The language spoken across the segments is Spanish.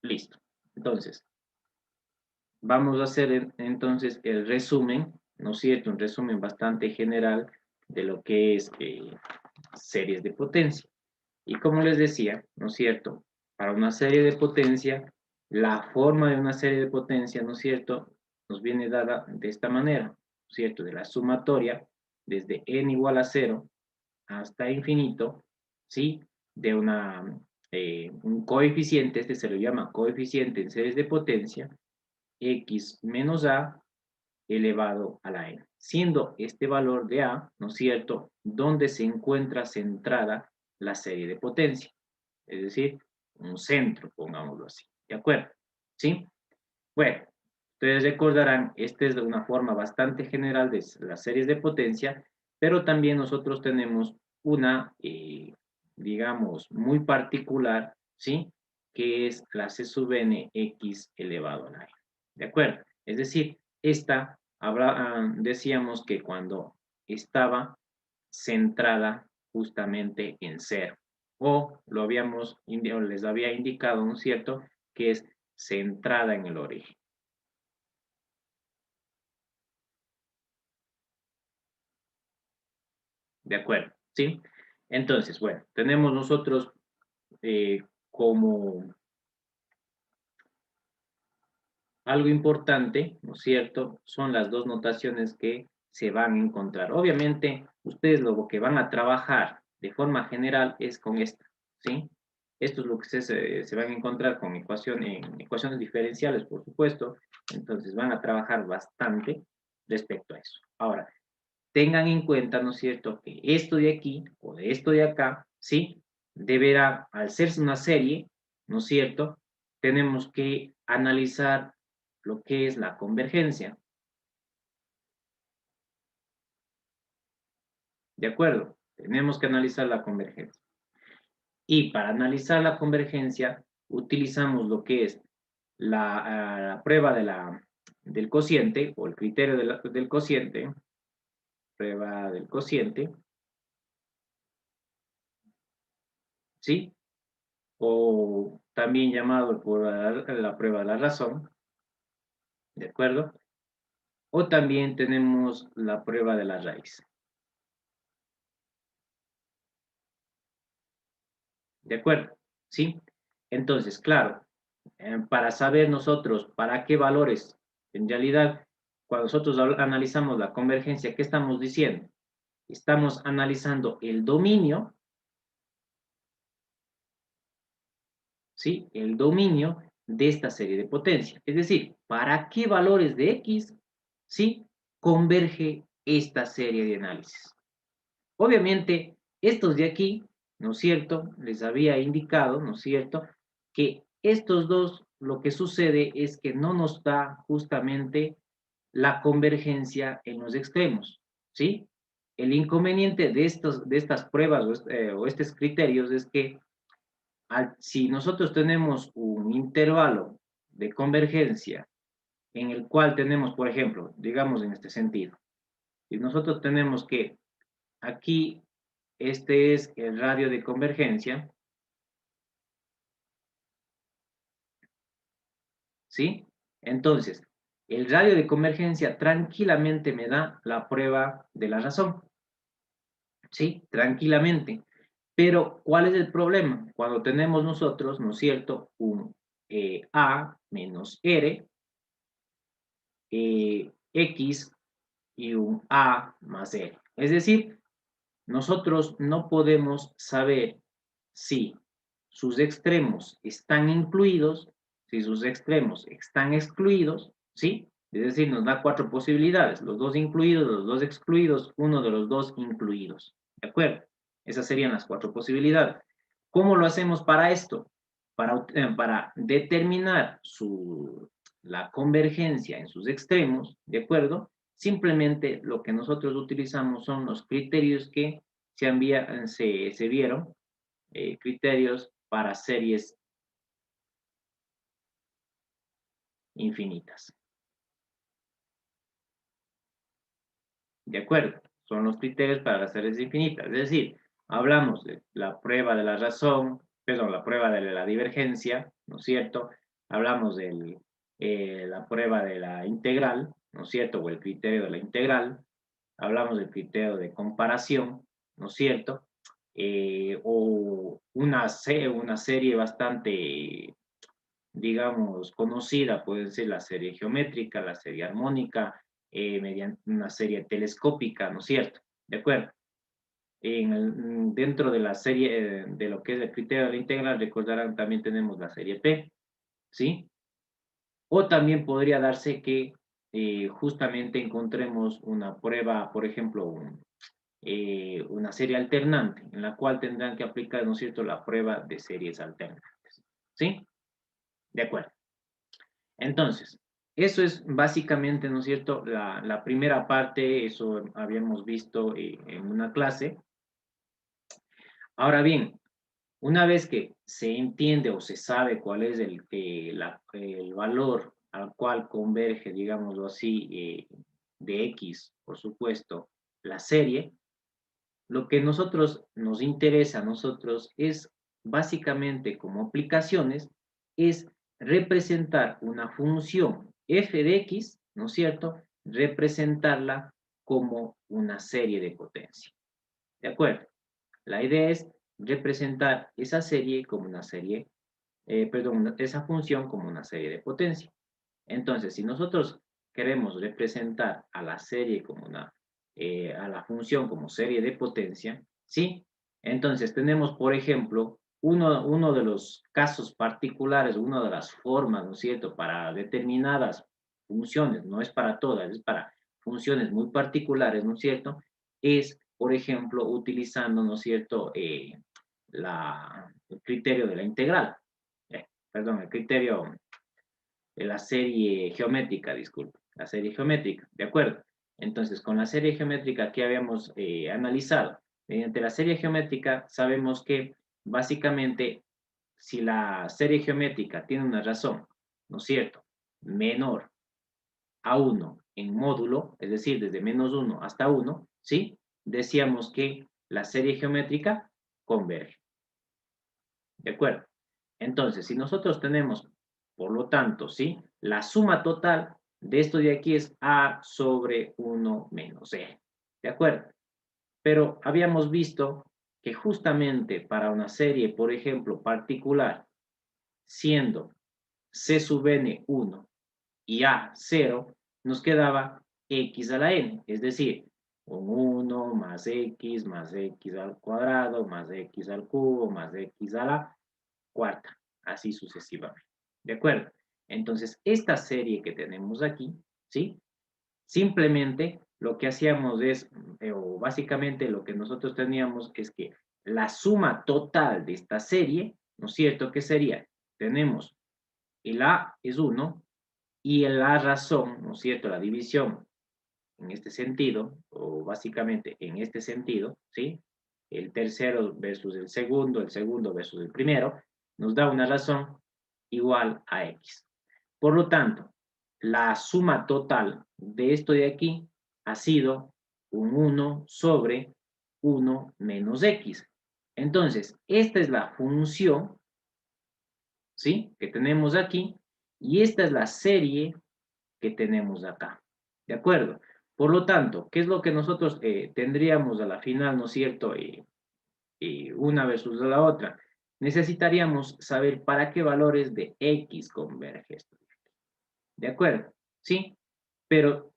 Listo. Entonces, vamos a hacer entonces el resumen, ¿no es cierto? Un resumen bastante general de lo que es series de potencia. Y como les decía, ¿no es cierto? Para una serie de potencia, la forma de una serie de potencia, ¿no es cierto? Nos viene dada de esta manera, ¿no es cierto? De la sumatoria desde n igual a 0 hasta infinito, ¿sí? De un coeficiente, este se lo llama coeficiente en series de potencia, x menos a elevado a la n, siendo este valor de a, ¿no es cierto?, donde se encuentra centrada la serie de potencia, es decir, un centro, pongámoslo así, ¿de acuerdo? ¿Sí? Bueno, ustedes recordarán, esta es una forma bastante general de las series de potencia, pero también nosotros tenemos una, digamos, muy particular, ¿sí? Que es la c sub n x elevado a la n, ¿de acuerdo? Es decir, esta, decíamos que cuando estaba centrada justamente en cero, o les había indicado, ¿no es cierto?, que es centrada en el origen. ¿De acuerdo? ¿Sí? Entonces, bueno, tenemos nosotros como algo importante, ¿no es cierto? Son las dos notaciones que se van a encontrar. Obviamente, ustedes lo que van a trabajar de forma general es con esta, ¿sí? Esto es lo que se van a encontrar con en ecuaciones diferenciales, por supuesto. Entonces, van a trabajar bastante respecto a eso. Ahora, tengan en cuenta, ¿no es cierto?, que esto de aquí o de esto de acá, ¿sí? Deberá, al ser una serie, ¿no es cierto?, tenemos que analizar lo que es la convergencia. ¿De acuerdo? Tenemos que analizar la convergencia. Y para analizar la convergencia, utilizamos lo que es la prueba del cociente o el criterio del cociente, prueba del cociente, ¿sí? O también llamado por la prueba de la razón, ¿de acuerdo? O también tenemos la prueba de la raíz, ¿de acuerdo? ¿Sí? Entonces, claro, para saber nosotros para qué valores, en realidad, cuando nosotros analizamos la convergencia, ¿qué estamos diciendo? Estamos analizando el dominio, ¿sí? El dominio de esta serie de potencia. Es decir, ¿para qué valores de X, ¿sí?, converge esta serie de análisis? Obviamente, estos de aquí, ¿no es cierto?, les había indicado, ¿no es cierto?, que estos dos, lo que sucede es que no nos da justamente la convergencia en los extremos, ¿sí? El inconveniente de estas pruebas o estos criterios es que si nosotros tenemos un intervalo de convergencia en el cual tenemos, por ejemplo, digamos en este sentido, y nosotros tenemos que aquí este es el radio de convergencia, ¿sí? Entonces, el radio de convergencia tranquilamente me da la prueba de la razón, ¿sí? Tranquilamente. Pero, ¿cuál es el problema? Cuando tenemos nosotros, ¿no es cierto?, un A menos R, X y un A más R. Es decir, nosotros no podemos saber si sus extremos están incluidos, si sus extremos están excluidos, ¿sí? Es decir, nos da cuatro posibilidades, los dos incluidos, los dos excluidos, uno de los dos incluidos, ¿de acuerdo? Esas serían las cuatro posibilidades. ¿Cómo lo hacemos para esto? Para determinar la convergencia en sus extremos, ¿de acuerdo? Simplemente lo que nosotros utilizamos son los criterios que se vieron, criterios para series infinitas. ¿De acuerdo? Son los criterios para las series infinitas. Es decir, hablamos de la prueba de la razón, perdón, la prueba de la divergencia, ¿no es cierto? hablamos de la prueba de la integral, ¿no es cierto? O el criterio de la integral, hablamos del criterio de comparación, ¿no es cierto? O una serie bastante, digamos, conocida, puede ser la serie geométrica, la serie armónica, mediante una serie telescópica, ¿no es cierto? ¿De acuerdo? Dentro de la serie, de lo que es el criterio de la integral, recordarán, también tenemos la serie P, ¿sí? O también podría darse que justamente encontremos una prueba, por ejemplo, una serie alternante, en la cual tendrán que aplicar, ¿no es cierto?, la prueba de series alternantes, ¿sí? De acuerdo. Entonces, eso es básicamente, ¿no es cierto?, la primera parte. Eso habíamos visto en una clase. Ahora bien, una vez que se entiende o se sabe cuál es el valor al cual converge, digámoslo así, de X, por supuesto, la serie, lo que nosotros nos interesa a nosotros es básicamente como aplicaciones, es representar una función f de x, ¿no es cierto? Representarla como una serie de potencia. ¿De acuerdo? La idea es representar esa serie como una serie, perdón, esa función como una serie de potencia. Entonces, si nosotros queremos representar a la serie como a la función como serie de potencia, ¿sí? Entonces tenemos, por ejemplo, uno de los casos particulares, una de las formas, ¿no es cierto?, para determinadas funciones, no es para todas, es para funciones muy particulares, ¿no es cierto?, es, por ejemplo, utilizando, ¿no es cierto?, el criterio de la integral, perdón, el criterio la serie geométrica, disculpe, la serie geométrica, ¿de acuerdo? Entonces, con la serie geométrica que habíamos analizado, mediante la serie geométrica sabemos que básicamente si la serie geométrica tiene una razón, ¿no es cierto?, menor a 1 en módulo, es decir, desde -1 hasta 1, ¿sí? Decíamos que la serie geométrica converge, ¿de acuerdo? Entonces, si nosotros tenemos, por lo tanto, ¿sí?, la suma total de esto de aquí es A sobre 1 menos E. ¿De acuerdo? Pero habíamos visto que justamente para una serie, por ejemplo, particular, siendo C sub n 1 y A 0, nos quedaba X a la n, es decir, un 1 más X al cuadrado más X al cubo más X a la cuarta, así sucesivamente. ¿De acuerdo? Entonces, esta serie que tenemos aquí, ¿sí? Simplemente lo que hacíamos es, o básicamente lo que nosotros teníamos es que la suma total de esta serie, ¿no es cierto?, ¿qué sería? Tenemos el A es 1 y la razón, ¿no es cierto?, la división en este sentido, o básicamente en este sentido, ¿sí? El tercero versus el segundo versus el primero, nos da una razón igual a X. Por lo tanto, la suma total de esto de aquí ha sido un 1 sobre 1 menos X. Entonces, esta es la función, ¿sí?, que tenemos aquí, y esta es la serie que tenemos acá. ¿De acuerdo? Por lo tanto, ¿qué es lo que nosotros tendríamos a la final, ¿no es cierto? Una versus la otra. Necesitaríamos saber para qué valores de X converge esto. ¿De acuerdo? ¿Sí? Pero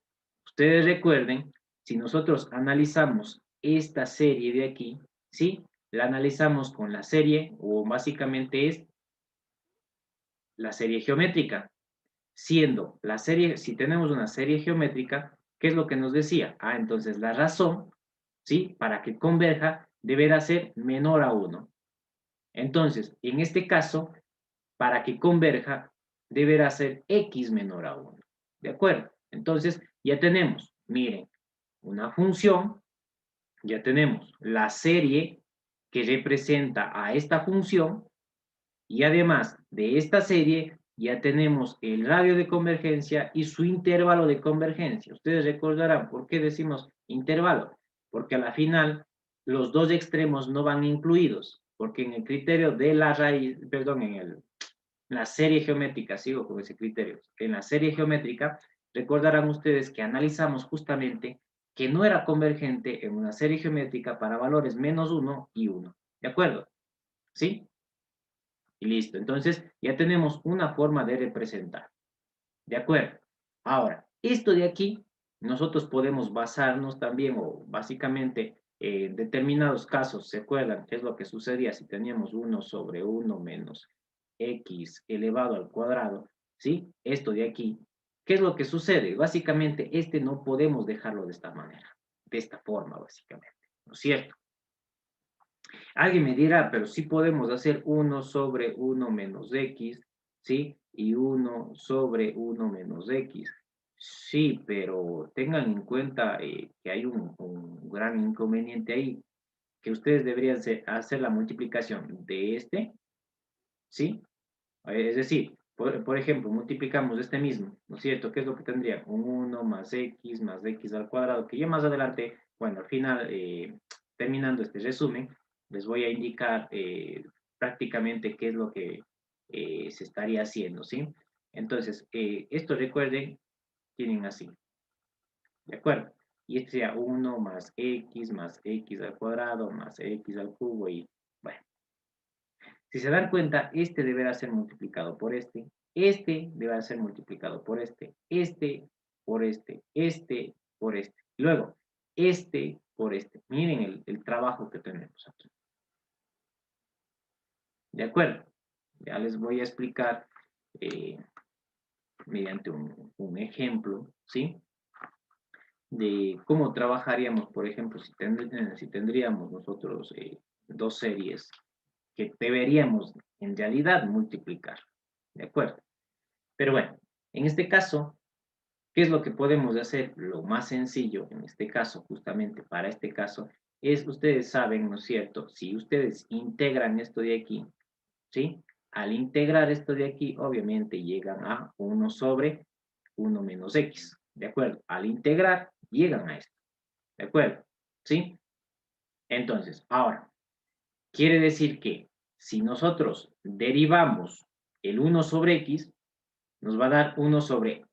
ustedes recuerden, si nosotros analizamos esta serie de aquí, ¿sí? La analizamos con la serie, o básicamente es la serie geométrica. Siendo la serie, si tenemos una serie geométrica, ¿qué es lo que nos decía? Ah, entonces la razón, ¿sí?, para que converja, deberá ser menor a 1. Entonces, en este caso, para que converja, deberá ser x menor a 1. ¿De acuerdo? Entonces, ya tenemos, miren, una función, ya tenemos la serie que representa a esta función, y además de esta serie, ya tenemos el radio de convergencia y su intervalo de convergencia. Ustedes recordarán por qué decimos intervalo, porque a la final los dos extremos no van incluidos, porque en el criterio de la raíz, perdón, la serie geométrica, sigo con ese criterio, en la serie geométrica, recordarán ustedes que analizamos justamente que no era convergente en una serie geométrica para valores -1 y 1. ¿De acuerdo? ¿Sí? Y listo. Entonces, ya tenemos una forma de representar. ¿De acuerdo? Ahora, esto de aquí, nosotros podemos basarnos también, o básicamente, en determinados casos, ¿se acuerdan qué es lo que sucedía si teníamos 1 sobre 1 menos x elevado al cuadrado? ¿Sí? Esto de aquí, ¿qué es lo que sucede? Básicamente, este no podemos dejarlo de esta manera, de esta forma, básicamente, ¿no es cierto? Alguien me dirá, pero sí podemos hacer 1 sobre 1 menos x, ¿sí? Y 1 sobre 1 menos x. Sí, pero tengan en cuenta que hay un gran inconveniente ahí, que ustedes deberían hacer la multiplicación de este, ¿sí? Es decir, por ejemplo, multiplicamos este mismo, ¿no es cierto? ¿Qué es lo que tendría? Un 1 más x al cuadrado, que ya más adelante, bueno, al final, terminando este resumen, les voy a indicar prácticamente qué es lo que se estaría haciendo, ¿sí? Entonces, esto recuerden, tienen así, ¿de acuerdo? Y este sería 1 más x al cuadrado más x al cubo y, bueno. Si se dan cuenta, este deberá ser multiplicado por este deberá ser multiplicado por este por este por este. Luego, este por este. Miren el trabajo que tenemos aquí. ¿De acuerdo? Ya les voy a explicar eh, mediante un ejemplo, ¿sí? De cómo trabajaríamos, por ejemplo, si tendríamos nosotros dos series que deberíamos en realidad multiplicar. ¿De acuerdo? Pero bueno, en este caso, ¿qué es lo que podemos hacer? Lo más sencillo, en este caso, justamente para este caso, es, ustedes saben, ¿no es cierto? Si ustedes integran esto de aquí, ¿sí? Al integrar esto de aquí, obviamente llegan a 1 sobre 1 menos x, ¿de acuerdo? Al integrar, llegan a esto, ¿de acuerdo? ¿Sí? Entonces, ahora, quiere decir que si nosotros derivamos el 1 sobre x, nos va a dar 1 sobre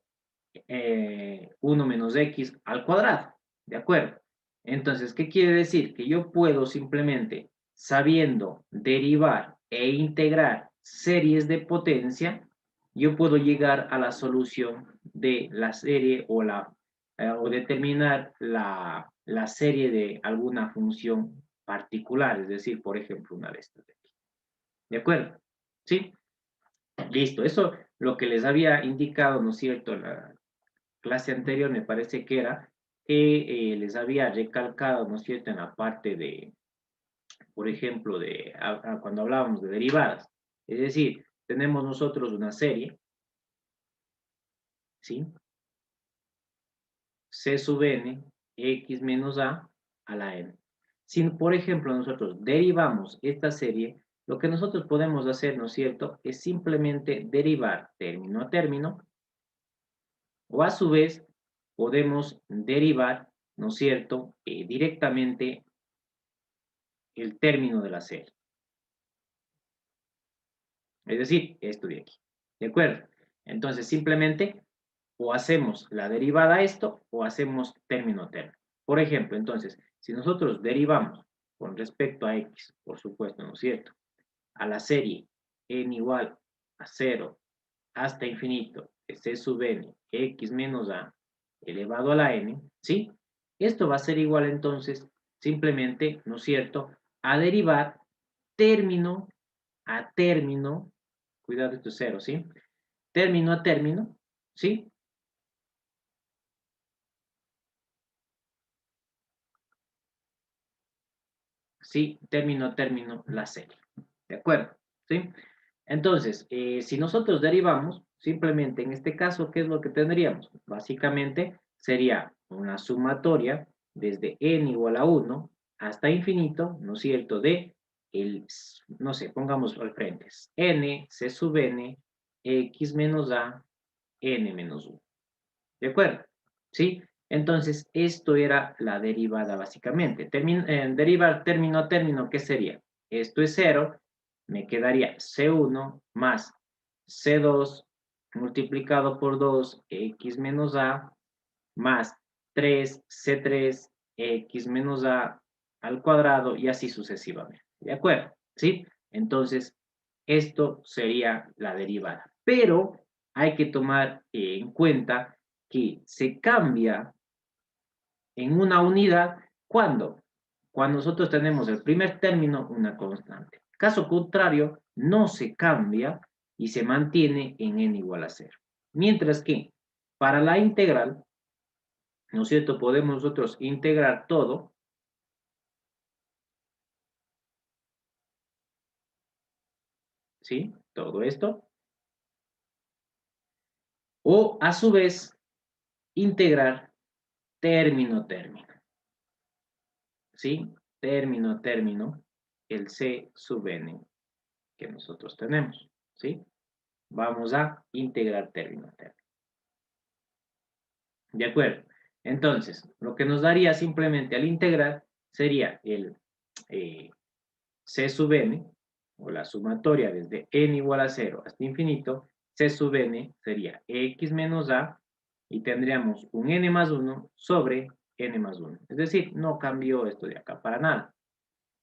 1 menos x al cuadrado, ¿de acuerdo? Entonces, ¿qué quiere decir? Que yo puedo simplemente, sabiendo derivar e integrar series de potencia, yo puedo llegar a la solución de la serie o determinar la serie de alguna función particular, es decir, por ejemplo, una de estas de aquí. ¿De acuerdo? ¿Sí? Listo. Eso lo que les había indicado, ¿no es cierto? La clase anterior me parece que era que les había recalcado, ¿no es cierto?, en la parte de, por ejemplo, cuando hablábamos de derivadas. Es decir, tenemos nosotros una serie, ¿sí? C sub n, x menos a la n. Si, por ejemplo, nosotros derivamos esta serie, lo que nosotros podemos hacer, ¿no es cierto?, es simplemente derivar término a término, o a su vez podemos derivar, ¿no es cierto?, directamente el término de la serie. Es decir, esto de aquí. ¿De acuerdo? Entonces, simplemente o hacemos la derivada a esto o hacemos término término. Por ejemplo, entonces, si nosotros derivamos con respecto a x, por supuesto, ¿no es cierto?, a la serie n igual a 0 hasta infinito, c sub n, x menos a elevado a la n, ¿sí? Esto va a ser igual entonces, simplemente, ¿no es cierto?, a derivar término a término, cuidado, esto es 0, ¿sí? Término a término, ¿sí? Sí, término a término la serie, ¿de acuerdo? ¿Sí? Entonces, si nosotros derivamos, simplemente en este caso, ¿qué es lo que tendríamos? Básicamente sería una sumatoria desde n igual a 1 hasta infinito, ¿no es cierto?, de no sé, pongamos al frente, n, c sub n, x menos a, n menos 1. ¿De acuerdo? ¿Sí? Entonces, esto era la derivada básicamente. Derivar término a término, ¿qué sería? Esto es 0, me quedaría C1 más C2 multiplicado por 2x menos a más 3C3 x menos a al cuadrado y así sucesivamente. ¿De acuerdo? ¿Sí? Entonces, esto sería la derivada. Pero hay que tomar en cuenta que se cambia en una unidad, ¿cuándo? Cuando nosotros tenemos el primer término, una constante. Caso contrario, no se cambia y se mantiene en n igual a 0. Mientras que para la integral, ¿no es cierto? Podemos nosotros integrar todo, ¿sí? Todo esto. O a su vez, integrar término, término. ¿Sí? Término, término, el c sub n que nosotros tenemos. ¿Sí? Vamos a integrar término, término. ¿De acuerdo? Entonces, lo que nos daría simplemente al integrar sería el c sub n, o la sumatoria desde n igual a 0 hasta infinito, c sub n sería x menos a, y tendríamos un n más 1 sobre n más 1. Es decir, no cambió esto de acá para nada.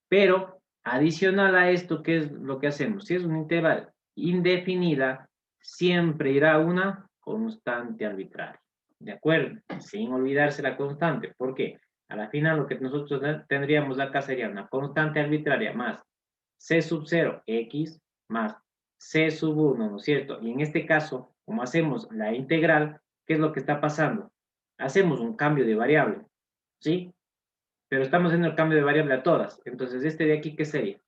Pero, adicional a esto, ¿qué es lo que hacemos? Si es una integral indefinida, siempre irá una constante arbitraria. ¿De acuerdo? Sin olvidarse la constante. ¿Por qué? A la final lo que nosotros tendríamos acá sería una constante arbitraria más c sub 0, x, más c sub 1, ¿no es cierto? Y en este caso, como hacemos la integral, ¿qué es lo que está pasando? Hacemos un cambio de variable, ¿sí? Pero estamos haciendo el cambio de variable a todas. Entonces, este de aquí, ¿qué sería?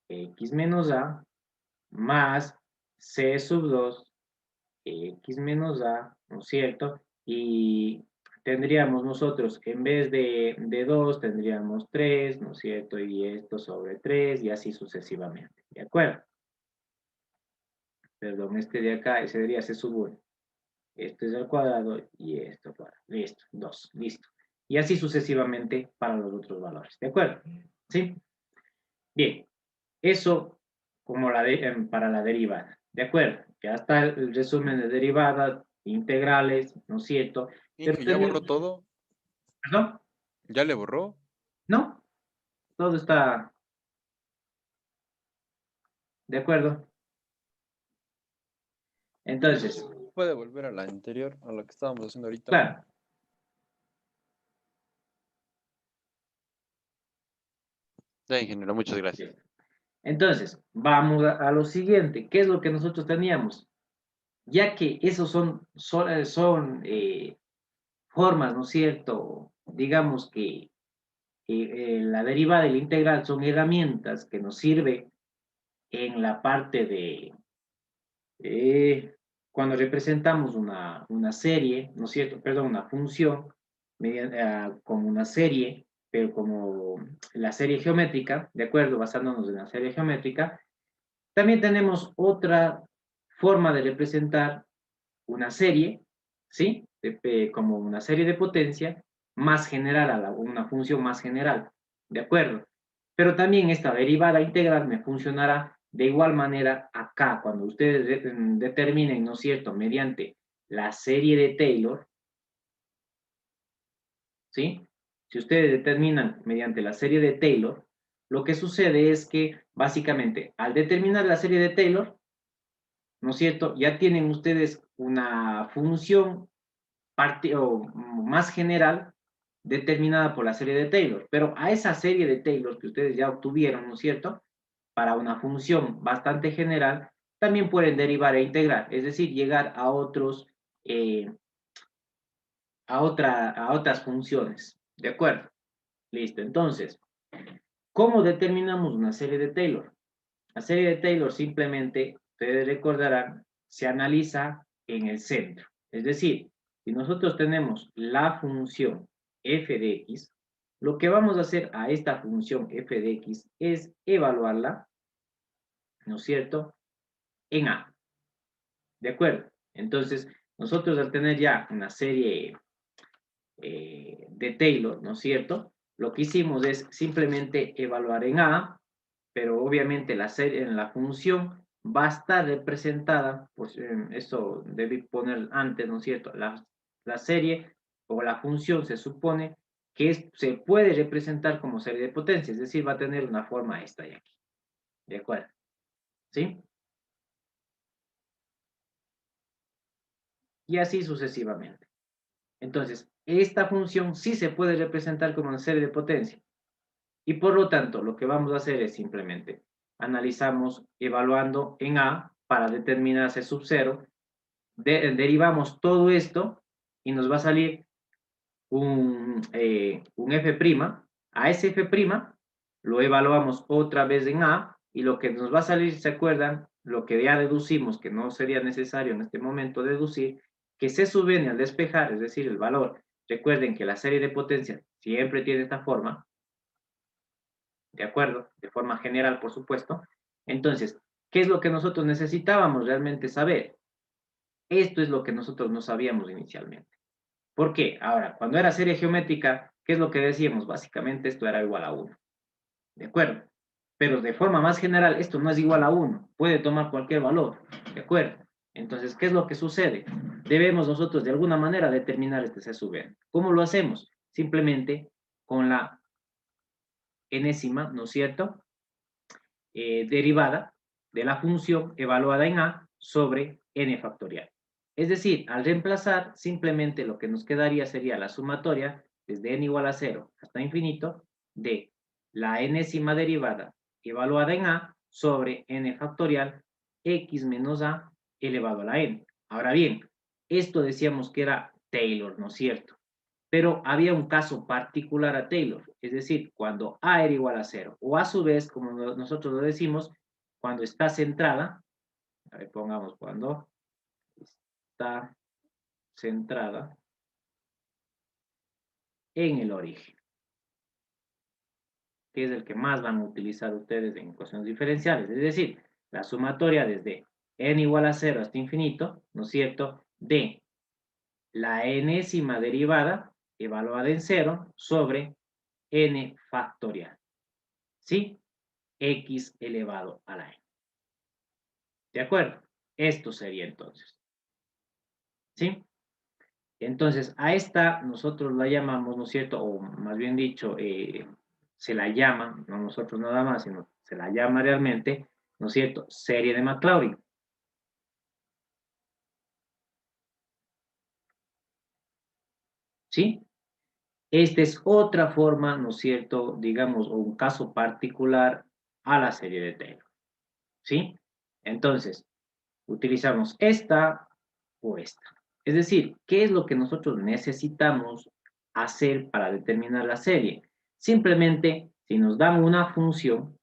X menos a más c sub 2 x menos a, ¿no es cierto? Y tendríamos nosotros, en vez de 2, tendríamos 3, ¿no es cierto? Y esto sobre 3 y así sucesivamente, ¿de acuerdo? Perdón, este de acá sería c sub 1. Esto es al cuadrado y esto al cuadrado. Listo, 2, listo. Y así sucesivamente para los otros valores, ¿de acuerdo? ¿Sí? Bien, eso como para la derivada, ¿de acuerdo? Ya está el resumen de derivadas, integrales, ¿no es cierto? Pero Inge, ¿ya borró tenemos, todo? ¿perdón? ¿Ya le borró? ¿No? Todo está de acuerdo. Entonces, Puede volver a la anterior, a lo que estábamos haciendo ahorita. claro. Ya, ingeniero, muchas gracias. Entonces, vamos a lo siguiente. ¿Qué es lo que nosotros teníamos? Ya que esos son formas, ¿no es cierto? Digamos que la derivada y la integral son herramientas que nos sirven en la parte de cuando representamos una serie, ¿no es cierto? Perdón, una función como una serie, pero como la serie geométrica, ¿de acuerdo? Basándonos en la serie geométrica. También tenemos otra forma de representar una serie, ¿sí? Como una serie de potencia más general, una función más general, ¿de acuerdo? Pero también esta derivada integral me funcionará de igual manera acá, cuando ustedes determinen, ¿no es cierto?, mediante la serie de Taylor, ¿sí? Si ustedes determinan mediante la serie de Taylor, lo que sucede es que básicamente al determinar la serie de Taylor, ¿no es cierto?, ya tienen ustedes una función o más general determinada por la serie de Taylor. Pero a esa serie de Taylor que ustedes ya obtuvieron, ¿no es cierto?, para una función bastante general, también pueden derivar e integrar, es decir, llegar a eh, a otras funciones. ¿De acuerdo? Listo. Entonces, ¿cómo determinamos una serie de Taylor? La serie de Taylor simplemente, ustedes recordarán, se analiza en el centro. Es decir, si nosotros tenemos la función f de x, lo que vamos a hacer a esta función f de x es evaluarla, ¿no es cierto?, en A. ¿De acuerdo? Entonces, nosotros al tener ya una serie de Taylor, ¿no es cierto?, lo que hicimos es simplemente evaluar en A, pero obviamente en la función va a estar representada, pues esto debí poner antes, ¿no es cierto? La serie o la función se supone que se puede representar como serie de potencia, es decir, va a tener una forma esta de aquí, ¿de acuerdo? ¿Sí? Y así sucesivamente. Entonces, esta función sí se puede representar como una serie de potencia. Y por lo tanto, lo que vamos a hacer es simplemente analizamos evaluando en A para determinar C sub 0, derivamos todo esto y nos va a salir un F'. A ese F' lo evaluamos otra vez en A y lo que nos va a salir, ¿se acuerdan? Lo que ya deducimos, que no sería necesario en este momento deducir, que C sub n al despejar, es decir, el valor. Recuerden que la serie de potencias siempre tiene esta forma, ¿de acuerdo? De forma general, por supuesto. Entonces, ¿qué es lo que nosotros necesitábamos realmente saber? Esto es lo que nosotros no sabíamos inicialmente. ¿Por qué? Ahora, cuando era serie geométrica, ¿qué es lo que decíamos? Básicamente esto era igual a 1. ¿De acuerdo? Pero de forma más general, esto no es igual a 1. Puede tomar cualquier valor. ¿De acuerdo? Entonces, ¿qué es lo que sucede? Debemos nosotros de alguna manera determinar este C sub n. ¿Cómo lo hacemos? Simplemente con la enésima, ¿no es cierto? Derivada de la función evaluada en A sobre n factorial. Es decir, al reemplazar, simplemente lo que nos quedaría sería la sumatoria desde n igual a 0 hasta infinito de la enésima derivada evaluada en A sobre n factorial x menos A elevado a la n. Ahora bien, esto decíamos que era Taylor, ¿no es cierto? Pero había un caso particular a Taylor, es decir, cuando A era igual a 0, o a su vez, como nosotros lo decimos, cuando está centrada, a ver, pongamos cuando está centrada en el origen, que es el que más van a utilizar ustedes en ecuaciones diferenciales, es decir, la sumatoria desde n igual a 0 hasta infinito, ¿no es cierto?, de la enésima derivada evaluada en 0 sobre n factorial, ¿sí? X elevado a la n. ¿De acuerdo? Esto sería entonces. ¿Sí? Entonces, a esta nosotros la llamamos, ¿no es cierto? O más bien dicho, se la llama, no nosotros nada más, sino se la llama realmente, ¿no es cierto? Serie de Maclaurin. ¿Sí? Esta es otra forma, ¿no es cierto? Digamos, o un caso particular a la serie de Taylor. ¿Sí? Entonces, utilizamos esta o esta. Es decir, ¿qué es lo que nosotros necesitamos hacer para determinar la serie? Simplemente, si nos dan una función,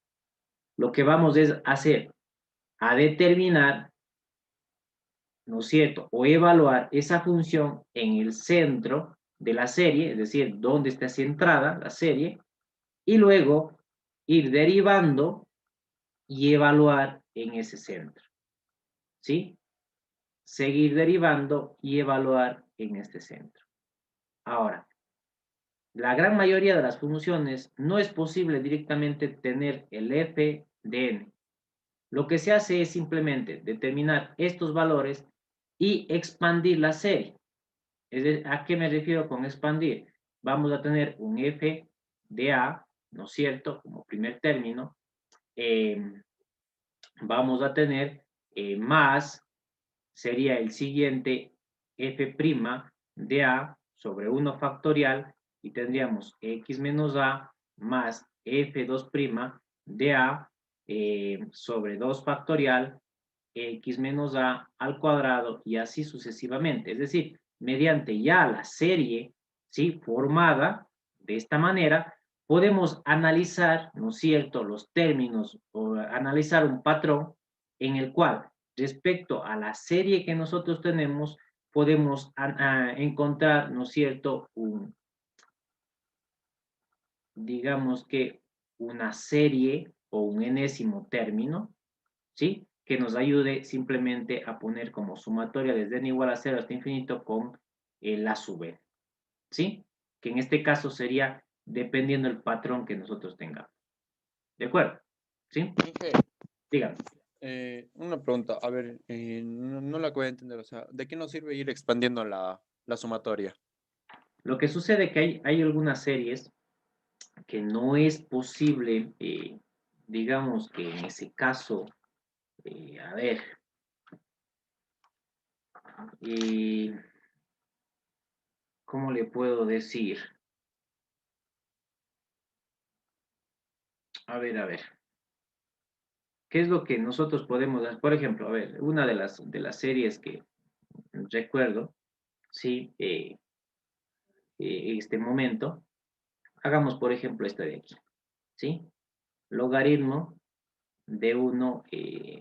lo que vamos es hacer a determinar, ¿no es cierto? O evaluar esa función en el centro de la serie, es decir, donde está centrada la serie, y luego ir derivando y evaluar en ese centro. ¿Sí? Seguir derivando y evaluar en este centro. Ahora, la gran mayoría de las funciones no es posible directamente tener el f de n. Lo que se hace es simplemente determinar estos valores y expandir la serie. ¿A qué me refiero con expandir? Vamos a tener un f de a, ¿no es cierto? Como primer término. Vamos a tener más, sería el siguiente f' de a sobre 1 factorial y tendríamos x menos a más f2' de a sobre 2 factorial x menos a al cuadrado y así sucesivamente. Es decir, mediante ya la serie, ¿sí?, formada de esta manera, podemos analizar, ¿no es cierto?, los términos o analizar un patrón en el cual respecto a la serie que nosotros tenemos, podemos encontrar, ¿no es cierto?, digamos que una serie o un enésimo término, ¿sí? Que nos ayude simplemente a poner como sumatoria desde n igual a 0 hasta infinito con la sub n, ¿sí? Que en este caso sería dependiendo del patrón que nosotros tengamos. ¿De acuerdo? ¿Sí? Inge, Dígame. Una pregunta, a ver, no la acabo de entender, o sea, ¿de qué nos sirve ir expandiendo la sumatoria? Lo que sucede es que hay algunas series que no es posible, digamos que en ese caso, a ver, eh, ¿cómo le puedo decir? A ver, ¿qué es lo que nosotros podemos hacer? Por ejemplo, a ver, una de las series que recuerdo, sí, este momento, hagamos por ejemplo esta de aquí, ¿sí? Logaritmo de uno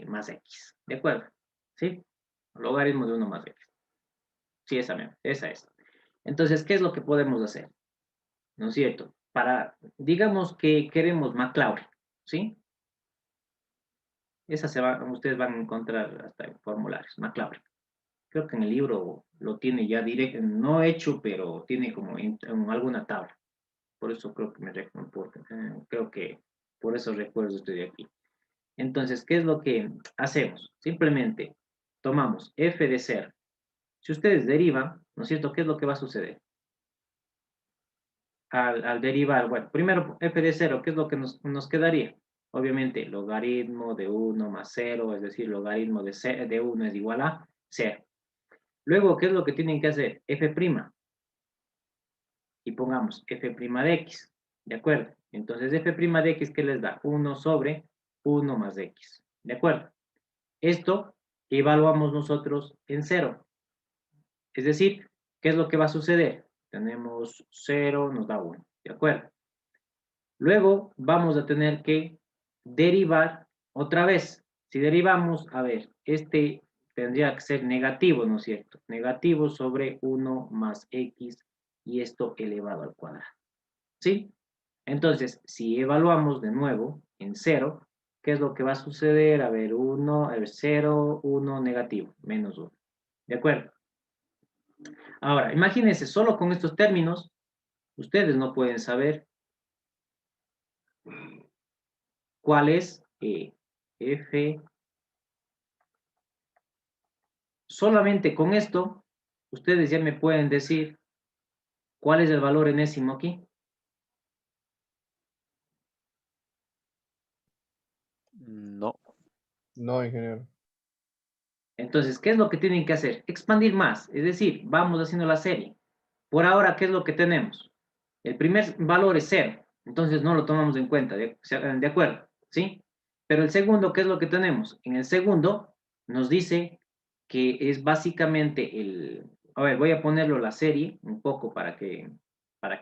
más x, ¿de acuerdo? ¿Sí? Logaritmo de uno más x. Sí, esa es. Entonces, ¿qué es lo que podemos hacer? ¿No es cierto? Digamos que queremos Maclaurin, ¿sí? Ustedes van a encontrar hasta en formularios, Maclaurin. Creo que en el libro lo tiene ya directo, no hecho, pero tiene como en alguna tabla. Por eso creo que creo que por eso recuerdo estoy de aquí. Entonces, ¿qué es lo que hacemos? Simplemente tomamos f de 0. Si ustedes derivan, ¿no es cierto? ¿Qué es lo que va a suceder? Al derivar, bueno, primero f de 0, ¿qué es lo que nos quedaría? Obviamente, logaritmo de 1 más 0, es decir, logaritmo de 1 es igual a 0. Luego, ¿qué es lo que tienen que hacer? F', y pongamos f' de x, ¿de acuerdo? Entonces, f' de x, ¿qué les da? 1 sobre 1 más x, ¿de acuerdo? Esto evaluamos nosotros en 0. Es decir, ¿qué es lo que va a suceder? Tenemos 0, nos da 1, ¿de acuerdo? Luego vamos a tener que derivar otra vez. Si derivamos, a ver, este tendría que ser negativo, ¿no es cierto? Negativo sobre 1 más x y esto elevado al cuadrado. ¿Sí? Entonces, si evaluamos de nuevo en 0, ¿qué es lo que va a suceder? A ver, 1, 0, 1, negativo, menos 1. ¿De acuerdo? Ahora, imagínense, solo con estos términos, ustedes no pueden saber cuál es f. Solamente con esto, ustedes ya me pueden decir cuál es el valor enésimo aquí. No. No, ingeniero. Entonces, ¿qué es lo que tienen que hacer? Expandir más, es decir, vamos haciendo la serie. Por ahora, ¿qué es lo que tenemos? El primer valor es 0, entonces no lo tomamos en cuenta, ¿de acuerdo? ¿Sí? Pero el segundo, ¿qué es lo que tenemos? En el segundo nos dice que es básicamente a ver, voy a ponerlo la serie un poco para que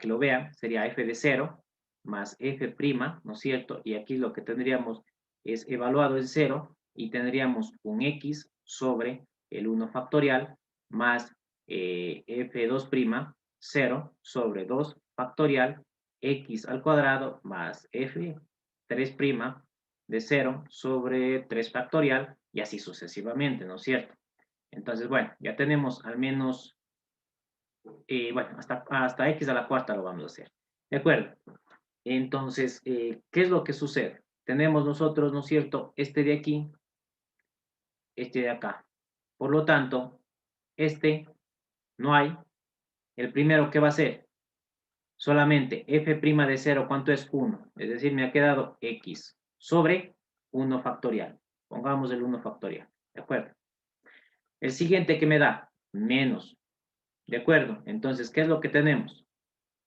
lo vean. Sería f de 0 más f', ¿no es cierto? Y aquí lo que tendríamos es evaluado en 0 y tendríamos un x sobre el 1 factorial más f2', 0 sobre 2 factorial x al cuadrado más f3' de 0 sobre 3 factorial y así sucesivamente, ¿no es cierto? Entonces, bueno, ya tenemos al menos, bueno, hasta x a la cuarta lo vamos a hacer. ¿De acuerdo? Entonces, ¿qué es lo que sucede? Tenemos nosotros, ¿no es cierto? Este de aquí, este de acá. Por lo tanto, este no hay. El primero, ¿qué va a ser? Solamente f' de 0, ¿cuánto es? 1. Es decir, me ha quedado x sobre 1 factorial. Pongamos el 1 factorial. ¿De acuerdo? El siguiente que me da, menos. ¿De acuerdo? Entonces, ¿qué es lo que tenemos?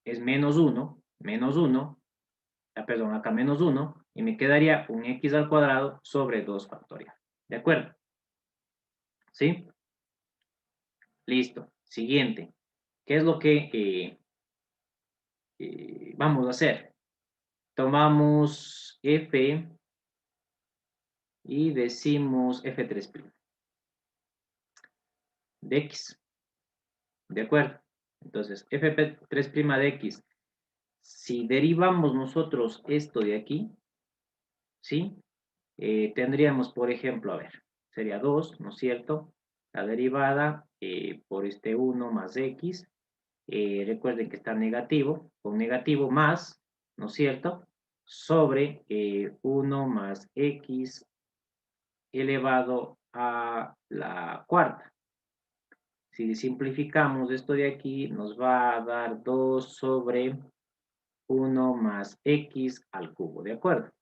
Es menos 1, perdón, acá menos 1, y me quedaría un x al cuadrado sobre 2 factorial. ¿De acuerdo? ¿Sí? Listo. Siguiente. ¿Qué es lo que vamos a hacer? Tomamos f y decimos f3' de x. ¿De acuerdo? Entonces, f3' de x, si derivamos nosotros esto de aquí, ¿sí? Tendríamos, por ejemplo, a ver, sería 2, ¿no es cierto? La derivada por este 1 más x, recuerden que está negativo, con negativo más, ¿no es cierto? Sobre 1 más x elevado a la cuarta. Si simplificamos esto de aquí, nos va a dar 2 sobre 1 más x al cubo, ¿de acuerdo?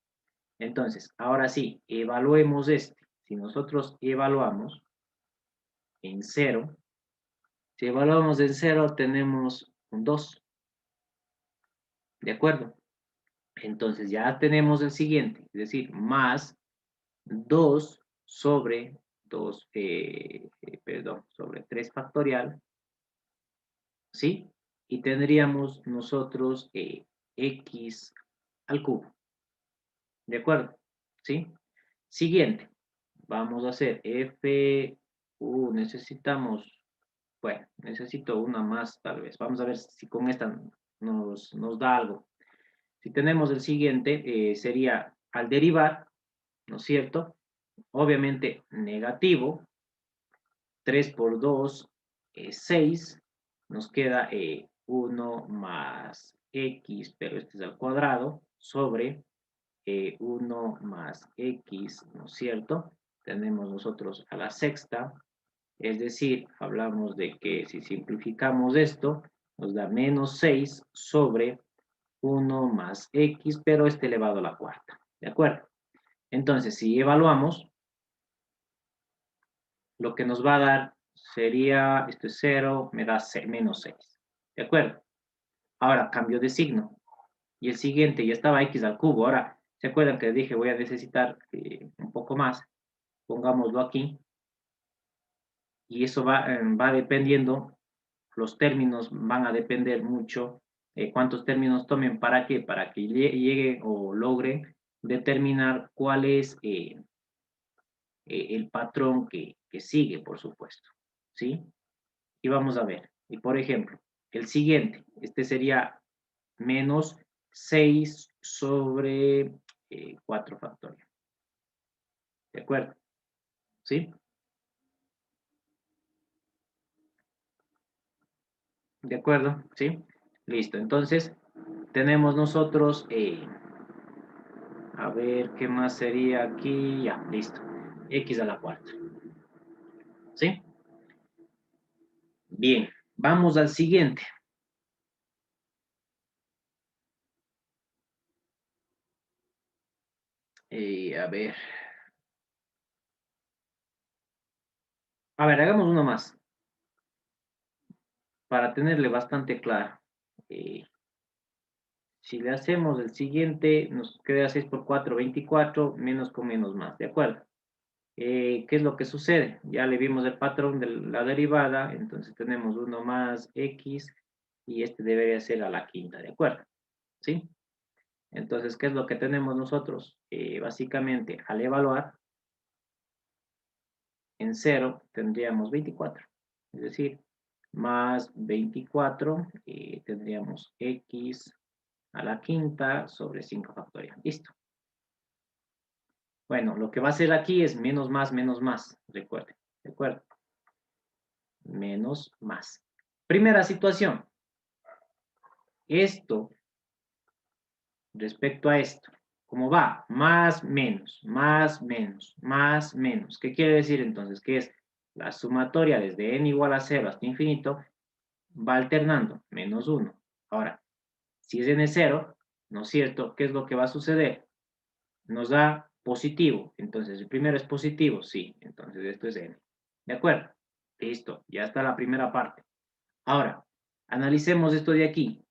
Entonces, ahora sí, evaluemos este. Si nosotros evaluamos en 0, si evaluamos en 0, tenemos un 2, ¿de acuerdo? Entonces ya tenemos el siguiente, es decir, más 2 sobre 2, sobre 3 factorial, ¿sí? Y tendríamos nosotros x al cubo, ¿de acuerdo? ¿Sí? Siguiente, vamos a hacer necesitamos, bueno, necesito una más tal vez. Vamos a ver si con esta nos da algo. Si tenemos el siguiente, sería al derivar, ¿no es cierto? Obviamente negativo, 3 por 2 es 6, nos queda 1 más x, pero este es al cuadrado, sobre 1 más x, ¿no es cierto? Tenemos nosotros a la sexta, es decir, hablamos de que si simplificamos esto, nos da menos 6 sobre 1 más x, pero este elevado a la cuarta, ¿de acuerdo? Entonces, si evaluamos, lo que nos va a dar sería, esto es 0, me da menos 6, ¿de acuerdo? Ahora, cambio de signo. Y el siguiente ya estaba x al cubo. Ahora, ¿se acuerdan que dije voy a necesitar un poco más? Pongámoslo aquí. Y eso va dependiendo, los términos van a depender mucho cuántos términos tomen para que llegue o logre determinar cuál es el patrón que sigue, por supuesto. ¿Sí? Y vamos a ver. Y por ejemplo, el siguiente, este sería menos 6 sobre 4 factorial. ¿De acuerdo? ¿Sí? ¿De acuerdo? ¿Sí? Listo. Entonces, tenemos nosotros, a ver, ¿qué más sería aquí? Ya, listo. X a la cuarta. ¿Sí? Bien, vamos al siguiente. A ver. A ver, hagamos uno más. Para tenerle bastante claro. Si le hacemos el siguiente, nos queda 6 por 4, 24, menos con menos más, ¿de acuerdo? ¿Qué es lo que sucede? Ya le vimos el patrón de la derivada, entonces tenemos 1 más x y este debería ser a la quinta, ¿de acuerdo? ¿Sí? Entonces, ¿qué es lo que tenemos nosotros? Básicamente, al evaluar en 0 tendríamos 24, es decir, más 24 tendríamos x a la quinta sobre 5 factorial. Listo. Bueno, lo que va a hacer aquí es menos más, recuerden. ¿De acuerdo? Menos más. Primera situación. Esto, respecto a esto, ¿cómo va? Más, menos, más, menos, más, menos. ¿Qué quiere decir entonces? Que es la sumatoria desde n igual a 0 hasta infinito, va alternando, menos 1. Ahora, si es n0, ¿no es cierto? ¿Qué es lo que va a suceder? Nos da positivo. Entonces, el primero es positivo, sí. Entonces, esto es n. ¿De acuerdo? Listo, ya está la primera parte. Ahora, analicemos esto de aquí.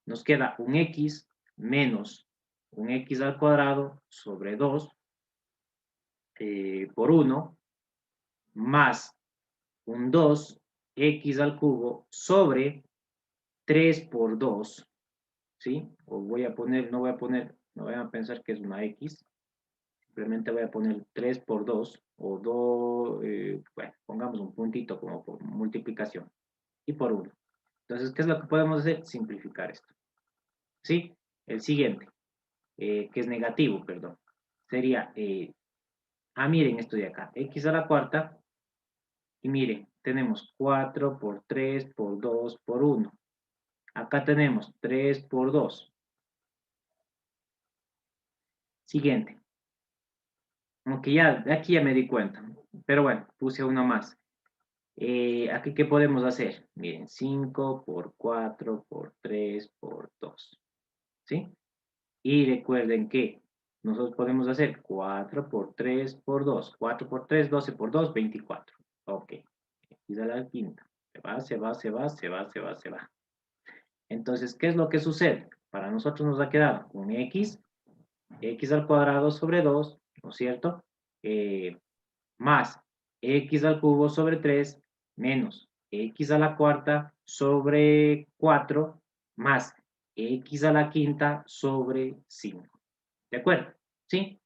Nos queda un x menos un x al cuadrado sobre 2 por 1 más un 2x al cubo sobre 3 por 2, ¿sí? O voy a poner, no voy a pensar que es una x, simplemente voy a poner 3 por 2 o 2, bueno, pongamos un puntito como por multiplicación y por 1. Entonces, ¿qué es lo que podemos hacer? Simplificar esto, ¿sí? El siguiente, que es negativo, perdón, sería, miren esto de acá, x a la cuarta, y miren, tenemos 4 por 3 por 2 por 1. Acá tenemos 3 por 2. Siguiente. Aunque ya, de aquí ya me di cuenta. Pero bueno, puse una más. Aquí, ¿qué podemos hacer? Miren, 5 por 4 por 3 por 2. ¿Sí? Y recuerden que nosotros podemos hacer 4 por 3 por 2. 4 por 3, 12 por 2, 24. Ok. X a la quinta. Se va, se va, se va, se va, se va, se va. Entonces, ¿qué es lo que sucede? Para nosotros nos ha quedado un x al cuadrado sobre 2, ¿no es cierto? Más x al cubo sobre 3 menos x a la cuarta sobre 4 más x a la quinta sobre 5. ¿De acuerdo? ¿Sí?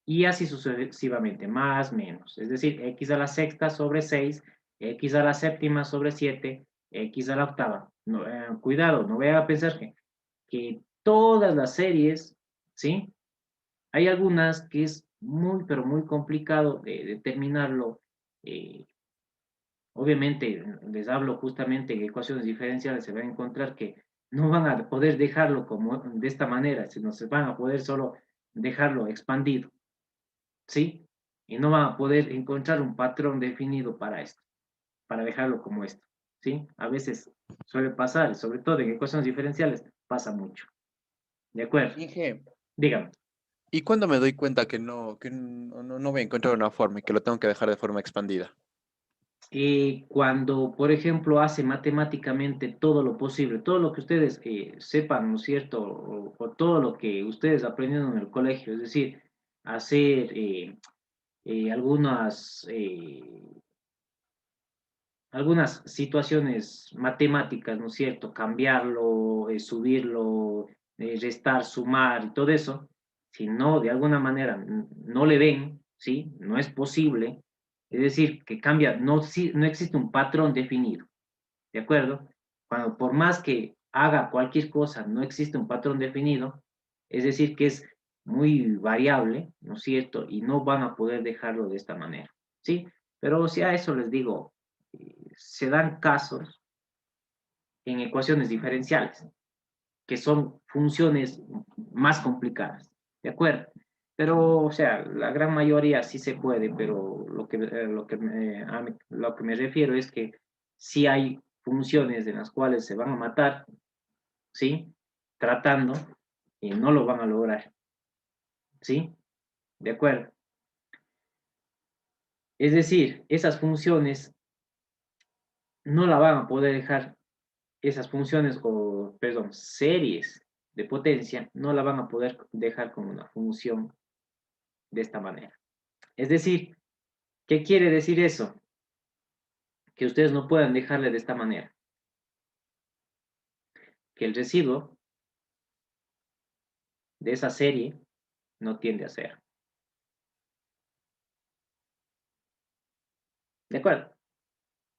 Y así sucesivamente, más, menos. Es decir, x a la sexta sobre 6, x a la séptima sobre 7, x a la octava. No, cuidado, no voy a pensar que todas las series, ¿sí? Hay algunas que es muy, pero muy complicado de determinarlo. eh, Obviamente, les hablo justamente de ecuaciones diferenciales, se va a encontrar que no van a poder dejarlo como de esta manera, sino se van a poder solo dejarlo expandido, ¿sí? Y no van a poder encontrar un patrón definido para esto, para dejarlo como esto, ¿sí? A veces suele pasar, sobre todo en ecuaciones diferenciales, pasa mucho. ¿De acuerdo? Inge, Dígame. ¿y cuándo me doy cuenta que no voy a encontrar una forma y que lo tengo que dejar de forma expandida? Cuando, por ejemplo, hace matemáticamente todo lo posible, todo lo que ustedes sepan, ¿no es cierto? O todo lo que ustedes aprendieron en el colegio, es decir, hacer algunas situaciones matemáticas, ¿no es cierto? Cambiarlo, subirlo, restar, sumar y todo eso, si no, de alguna manera no le ven, ¿sí? No es posible. Es decir, que cambia, no, no existe un patrón definido, ¿de acuerdo? Cuando por más que haga cualquier cosa, no existe un patrón definido, es decir, que es muy variable, ¿no es cierto? Y no van a poder dejarlo de esta manera, ¿sí? Pero si a eso les digo, se dan casos en ecuaciones diferenciales, que son funciones más complicadas, ¿de acuerdo? Pero, o sea, la gran mayoría sí se puede, pero lo que me refiero es que sí hay funciones en las cuales se van a matar, ¿sí? Tratando y no lo van a lograr, ¿sí? ¿De acuerdo? Es decir, esas funciones no la van a poder dejar, esas funciones, o, perdón, series de potencia, no la van a poder dejar como una función de esta manera. Es decir, ¿qué quiere decir eso? Que ustedes no puedan dejarle de esta manera. Que el residuo de esa serie no tiende a cero. ¿De acuerdo?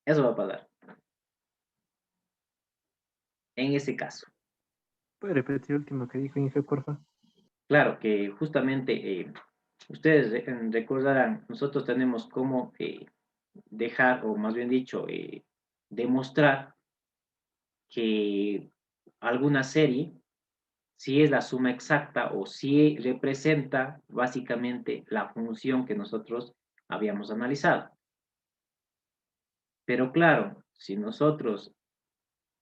Eso va a pasar. En ese caso. ¿Puede repetir el último que dijo Inge, porfa? Claro que justamente ustedes recordarán, nosotros tenemos cómo dejar, o más bien dicho, demostrar que alguna serie, si es la suma exacta o si representa básicamente la función que nosotros habíamos analizado. Pero claro, si nosotros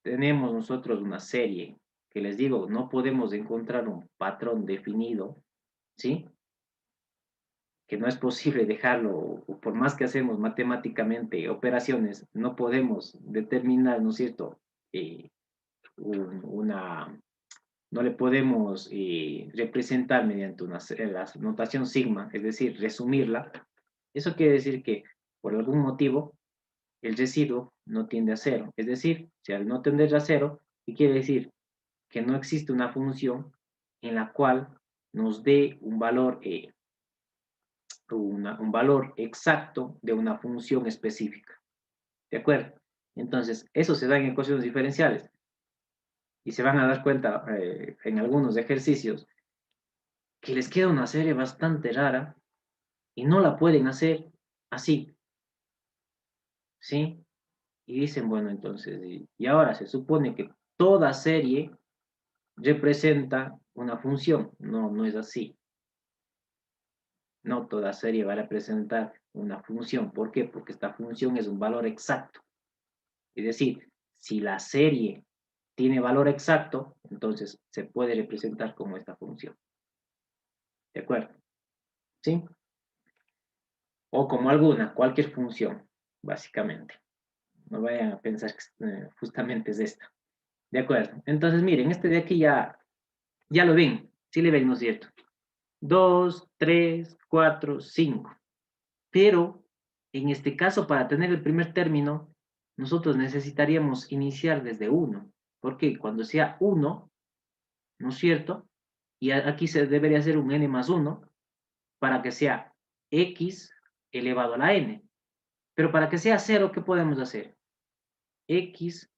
tenemos una serie que les digo, no podemos encontrar un patrón definido, ¿sí? Que no es posible dejarlo, o por más que hacemos matemáticamente operaciones, no podemos determinar, ¿no es cierto? Eh, una, no le podemos representar mediante la notación sigma, es decir, resumirla. Eso quiere decir que por algún motivo el residuo no tiende a cero. Es decir, si al no tender a cero, ¿qué quiere decir? Que no existe una función en la cual nos dé un valor exacto de una función específica. ¿De acuerdo? Entonces, eso se da en ecuaciones diferenciales. Y se van a dar cuenta en algunos ejercicios que les queda una serie bastante rara y no la pueden hacer así, ¿sí? Y dicen, bueno, entonces, y ahora se supone que toda serie representa una función. No, no es así. No toda serie va a representar una función. ¿Por qué? Porque esta función es un valor exacto. Es decir, si la serie tiene valor exacto, entonces se puede representar como esta función. ¿De acuerdo? ¿Sí? O como cualquier función, básicamente. No vayan a pensar que justamente es esta. ¿De acuerdo? Entonces, miren, este de aquí ya lo ven. Sí le ven, ¿no es cierto? 2, 3, 4, 5. Pero, en este caso, para tener el primer término, nosotros necesitaríamos iniciar desde 1. ¿Por qué? Cuando sea 1, ¿no es cierto? Y aquí se debería hacer un n más 1 para que sea x elevado a la n. Pero para que sea 0, ¿qué podemos hacer? X,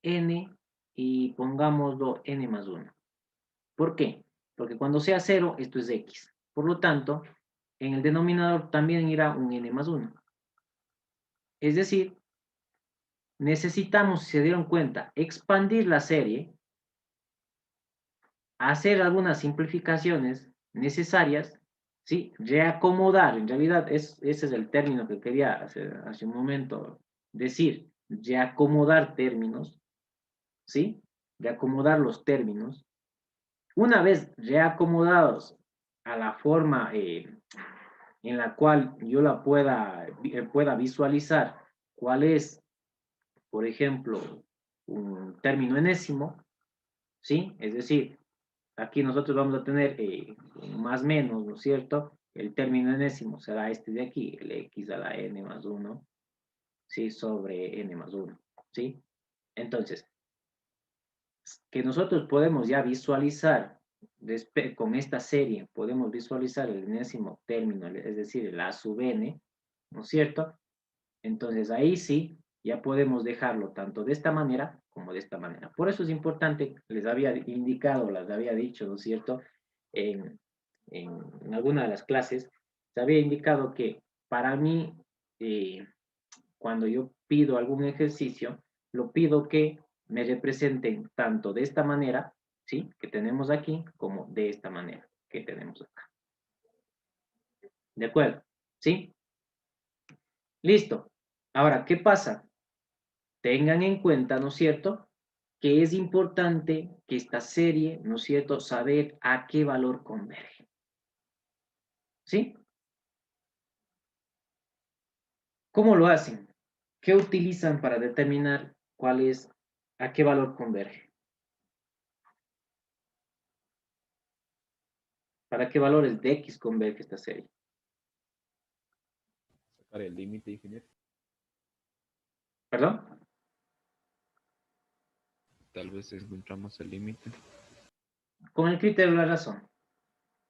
n y pongámoslo n más 1. ¿Por qué? Porque cuando sea 0, esto es x. Por lo tanto, en el denominador también irá un n más 1. Es decir, necesitamos, si se dieron cuenta, expandir la serie, hacer algunas simplificaciones necesarias, ¿sí? Reacomodar, en realidad ese es el término que quería hace un momento decir, reacomodar términos, ¿sí? Reacomodar los términos. Una vez reacomodados a la forma en la cual yo la pueda visualizar cuál es, por ejemplo, un término enésimo, ¿sí? Es decir, aquí nosotros vamos a tener más o menos, ¿no es cierto? El término enésimo será este de aquí, el x a la n más 1, ¿sí? Sobre n más 1, ¿sí? Entonces, que nosotros podemos ya visualizar con esta serie, podemos visualizar el enésimo término, es decir, el a sub n, ¿no es cierto? Entonces ahí sí, ya podemos dejarlo tanto de esta manera como de esta manera. Por eso es importante, les había indicado, les había dicho, ¿no es cierto? En, en alguna de las clases, se había indicado que para mí, cuando yo pido algún ejercicio, lo pido que me representen tanto de esta manera, ¿sí? Que tenemos aquí, como de esta manera que tenemos acá. ¿De acuerdo? ¿Sí? Listo. Ahora, ¿qué pasa? Tengan en cuenta, ¿no es cierto?, que es importante que esta serie, ¿no es cierto?, saber a qué valor converge. ¿Sí? ¿Cómo lo hacen? ¿Qué utilizan para determinar a qué valor converge? ¿Para qué valores de X converge esta serie? Sacar el límite, ingeniero. ¿Perdón? Tal vez encontramos el límite. Con el criterio de la razón.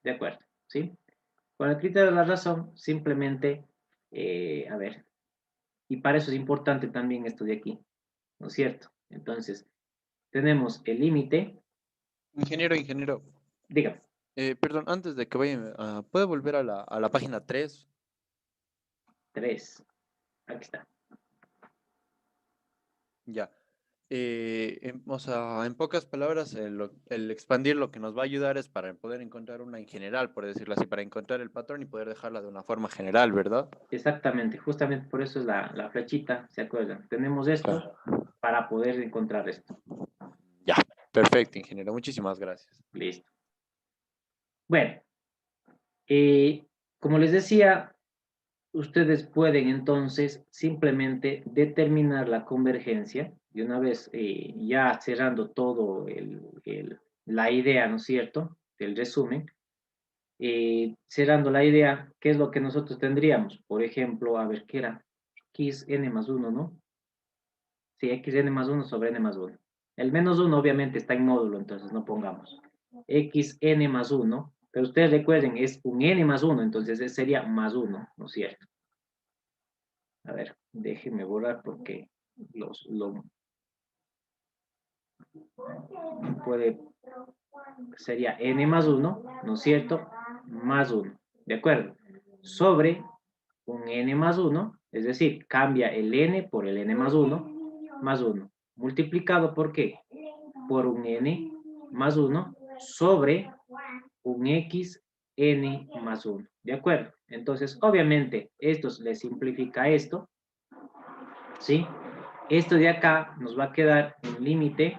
De acuerdo, ¿sí? Con el criterio de la razón, simplemente, a ver, y para eso es importante también esto de aquí, ¿no es cierto? Entonces, tenemos el límite, Ingeniero, dígame, perdón, antes de que vaya, ¿puede volver a la página 3? 3, aquí está. Ya. O sea, en pocas palabras, el expandir lo que nos va a ayudar es para poder encontrar una en general, por decirlo así, para encontrar el patrón y poder dejarla de una forma general, ¿verdad? Exactamente, justamente por eso es la flechita, ¿se acuerdan? Tenemos esto Claro. para poder encontrar esto. Ya, perfecto, ingeniero. Muchísimas gracias. Listo. Bueno, como les decía, ustedes pueden entonces simplemente determinar la convergencia y una vez ya cerrando todo la idea, ¿no es cierto?, del resumen, cerrando la idea, ¿qué es lo que nosotros tendríamos? Por ejemplo, a ver, ¿qué era? X n más 1, ¿no? Sí, xn más 1 sobre n más 1. El menos 1 obviamente está en módulo, entonces no pongamos. Xn más 1, pero ustedes recuerden, es un n más 1, entonces sería más 1, ¿no es cierto? A ver, déjenme borrar porque sería n más 1, ¿no es cierto? Más 1, ¿de acuerdo? Sobre un n más 1, es decir, cambia el n por el n más 1, multiplicado por qué? Por un n más 1 sobre un x n más 1. ¿De acuerdo? Entonces, obviamente, esto le simplifica esto, ¿sí? Esto de acá nos va a quedar un límite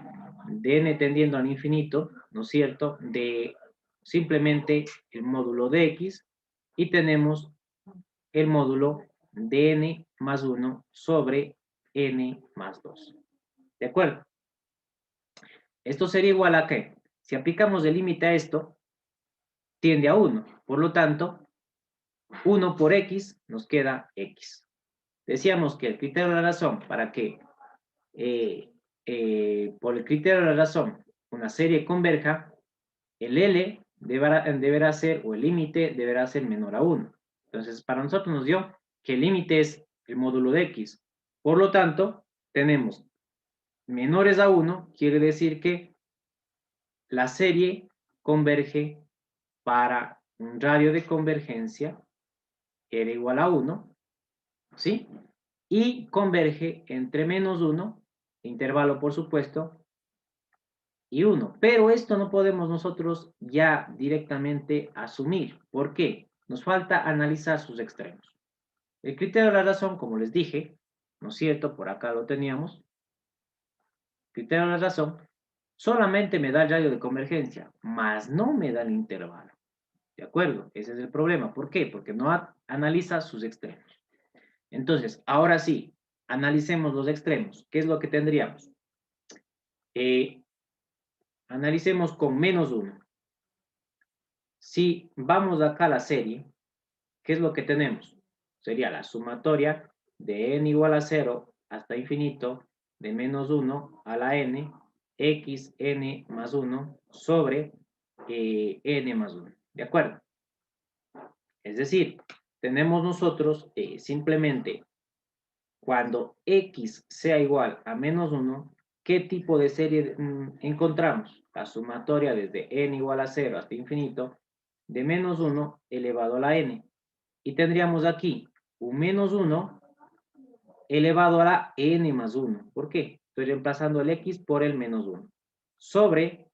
de n tendiendo al infinito, ¿no es cierto? De simplemente el módulo de x y tenemos el módulo de n más 1 sobre n más 2. ¿De acuerdo? Esto sería igual a ¿qué? Si aplicamos el límite a esto, tiende a 1. Por lo tanto, 1 por x nos queda x. Decíamos que el criterio de la razón para que por el criterio de la razón una serie converja, el L deberá ser, o el límite deberá ser menor a 1. Entonces, para nosotros nos dio que el límite es el módulo de x. Por lo tanto, tenemos menores a 1, quiere decir que la serie converge para un radio de convergencia, era igual a 1, ¿sí? Y converge entre menos 1, intervalo por supuesto, y 1. Pero esto no podemos nosotros ya directamente asumir. ¿Por qué? Nos falta analizar sus extremos. El criterio de la razón, como les dije, ¿no es cierto? Por acá lo teníamos. El criterio de la razón solamente me da el radio de convergencia, más no me da el intervalo. ¿De acuerdo? Ese es el problema. ¿Por qué? Porque no analiza sus extremos. Entonces, ahora sí, analicemos los extremos. ¿Qué es lo que tendríamos? Analicemos con menos 1. Si vamos acá a la serie, ¿qué es lo que tenemos? Sería la sumatoria de n igual a 0 hasta infinito de menos 1 a la n, x n más 1 sobre n más 1. ¿De acuerdo? Es decir, tenemos nosotros simplemente cuando x sea igual a menos 1, ¿qué tipo de serie encontramos? La sumatoria desde n igual a 0 hasta infinito de menos 1 elevado a la n. Y tendríamos aquí un menos 1 elevado a la n más 1. ¿Por qué? Estoy reemplazando el x por el menos 1 sobre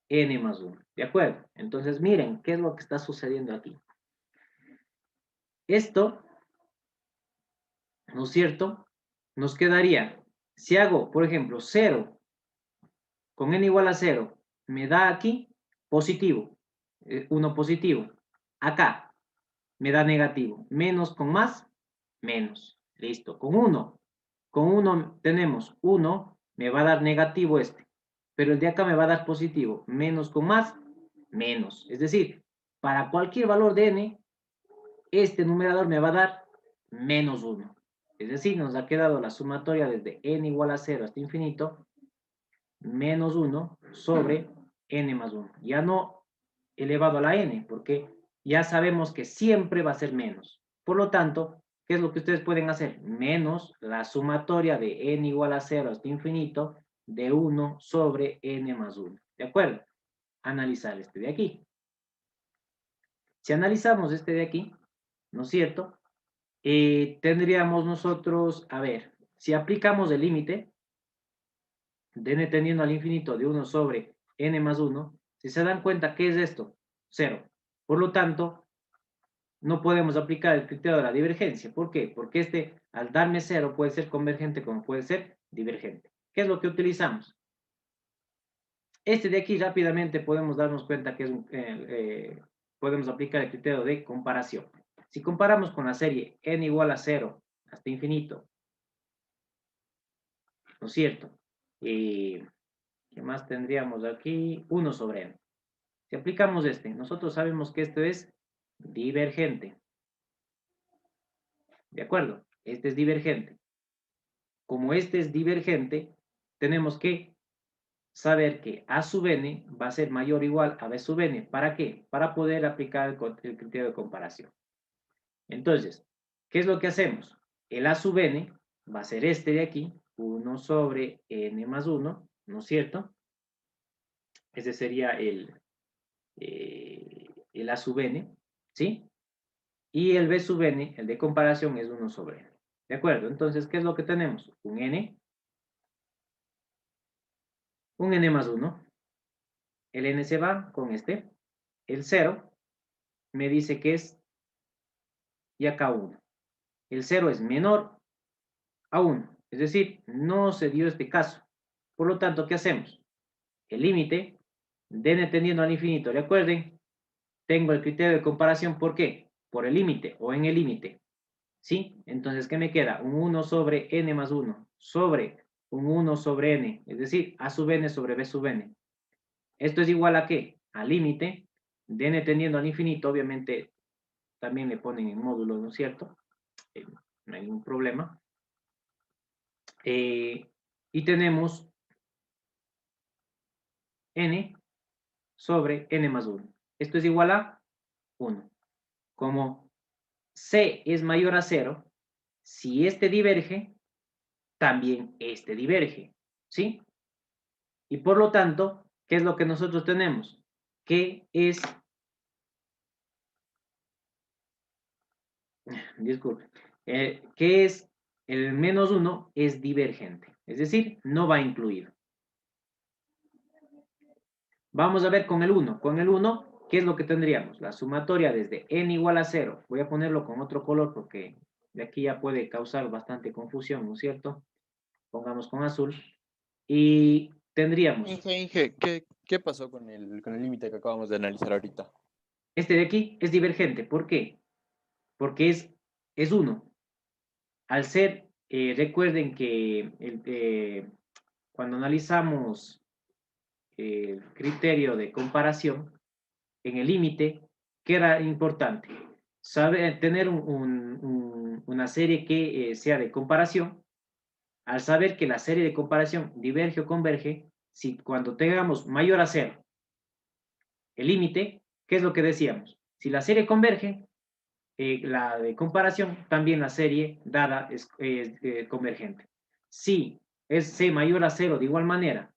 n más 1. ¿De acuerdo? Entonces miren qué es lo que está sucediendo aquí. Esto, ¿no es cierto? Nos quedaría, si hago, por ejemplo, 0 con n igual a 0, me da aquí positivo, 1 positivo. Acá me da negativo. Menos con más, menos. Listo. Con 1 tenemos 1, me va a dar negativo este. Pero el de acá me va a dar positivo. Menos con más, menos. Es decir, para cualquier valor de n, este numerador me va a dar menos 1. Es decir, nos ha quedado la sumatoria desde n igual a 0 hasta infinito, menos 1 sobre n más 1. Ya no elevado a la n, porque ya sabemos que siempre va a ser menos. Por lo tanto, ¿qué es lo que ustedes pueden hacer? Menos la sumatoria de n igual a 0 hasta infinito de 1 sobre n más 1. ¿De acuerdo? Analizar este de aquí. Si analizamos este de aquí, ¿no es cierto? Tendríamos nosotros, a ver, si aplicamos el límite de n tendiendo al infinito de 1 sobre n más 1, si se dan cuenta, ¿qué es esto? 0. Por lo tanto, no podemos aplicar el criterio de la divergencia. ¿Por qué? Porque este, al darme 0, puede ser convergente como puede ser divergente. ¿Qué es lo que utilizamos? Este de aquí rápidamente podemos darnos cuenta que es podemos aplicar el criterio de comparación. Si comparamos con la serie n igual a 0 hasta infinito, ¿no es cierto? ¿Qué más tendríamos aquí? 1 sobre n. Si aplicamos este, nosotros sabemos que esto es divergente. ¿De acuerdo? Este es divergente. Como este es divergente, tenemos que saber que A sub n va a ser mayor o igual a B sub n. ¿Para qué? Para poder aplicar el criterio de comparación. Entonces, ¿qué es lo que hacemos? El A sub n va a ser este de aquí, 1 sobre n más 1, ¿no es cierto? Ese sería el A sub n, ¿sí? Y el B sub n, el de comparación, es 1 sobre n. ¿De acuerdo? Entonces, ¿qué es lo que tenemos? Un n más 1. El n se va con este. El 0 me dice que es, y acá 1. El 0 es menor a 1, es decir, no se dio este caso. Por lo tanto, ¿qué hacemos? El límite de n tendiendo al infinito. Recuerden, tengo el criterio de comparación, ¿por qué? Por el límite o en el límite. ¿Sí? Entonces, ¿qué me queda? Un 1 sobre n más 1 sobre un 1 sobre n, es decir, a sub n sobre b sub n. ¿Esto es igual a qué? Al límite de n tendiendo al infinito, obviamente también le ponen en módulo, ¿no es cierto? No hay ningún problema. Y tenemos n sobre n más 1. Esto es igual a 1. Como c es mayor a 0, si este diverge, también este diverge, ¿sí? Y por lo tanto, ¿qué es lo que nosotros tenemos? Que es, disculpe, que es el menos 1 es divergente, es decir, no va incluido. Vamos a ver con el 1. Con el 1, ¿qué es lo que tendríamos? La sumatoria desde n igual a 0. Voy a ponerlo con otro color porque de aquí ya puede causar bastante confusión, ¿no es cierto? Pongamos con azul. Y tendríamos, Inge, ¿qué pasó con el límite que acabamos de analizar ahorita? este de aquí es divergente. ¿Por qué? Porque es 1. Al ser, recuerden que cuando analizamos el criterio de comparación, en el límite, ¿qué era importante? Tener una serie que sea de comparación. Al saber que la serie de comparación diverge o converge, si cuando tengamos mayor a 0 el límite, ¿qué es lo que decíamos? Si la serie converge, la de comparación, también la serie dada es convergente. Si es c mayor a 0 de igual manera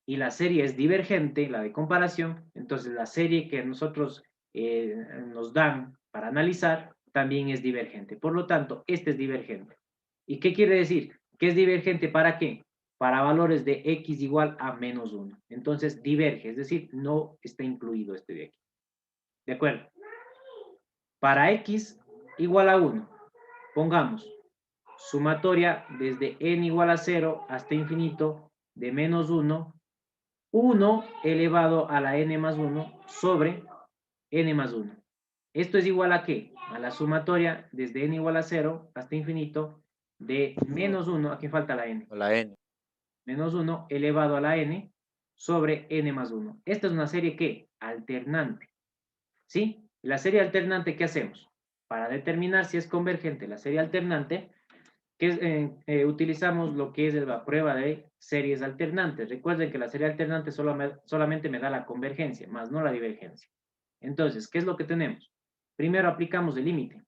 y la serie es divergente, la de comparación, entonces la serie que nosotros nos dan para analizar también es divergente. Por lo tanto, este es divergente. ¿Y qué quiere decir? Que es divergente ¿para qué? Para valores de x igual a menos 1. Entonces diverge, es decir, no está incluido este de aquí. ¿De acuerdo? Para x igual a 1, pongamos sumatoria desde n igual a 0 hasta infinito de menos 1, 1 elevado a la n más 1 sobre n más 1. ¿Esto es igual a qué? A la sumatoria desde n igual a 0 hasta infinito de menos 1, aquí falta la n, O la n. menos 1 elevado a la n sobre n más 1. Esta es una serie ¿qué? Alternante. ¿Sí? La serie alternante, ¿qué hacemos? Para determinar si es convergente la serie alternante, utilizamos lo que es la prueba de series alternantes. Recuerden que la serie alternante solamente me da la convergencia, más no la divergencia. Entonces, ¿qué es lo que tenemos? Primero aplicamos el límite.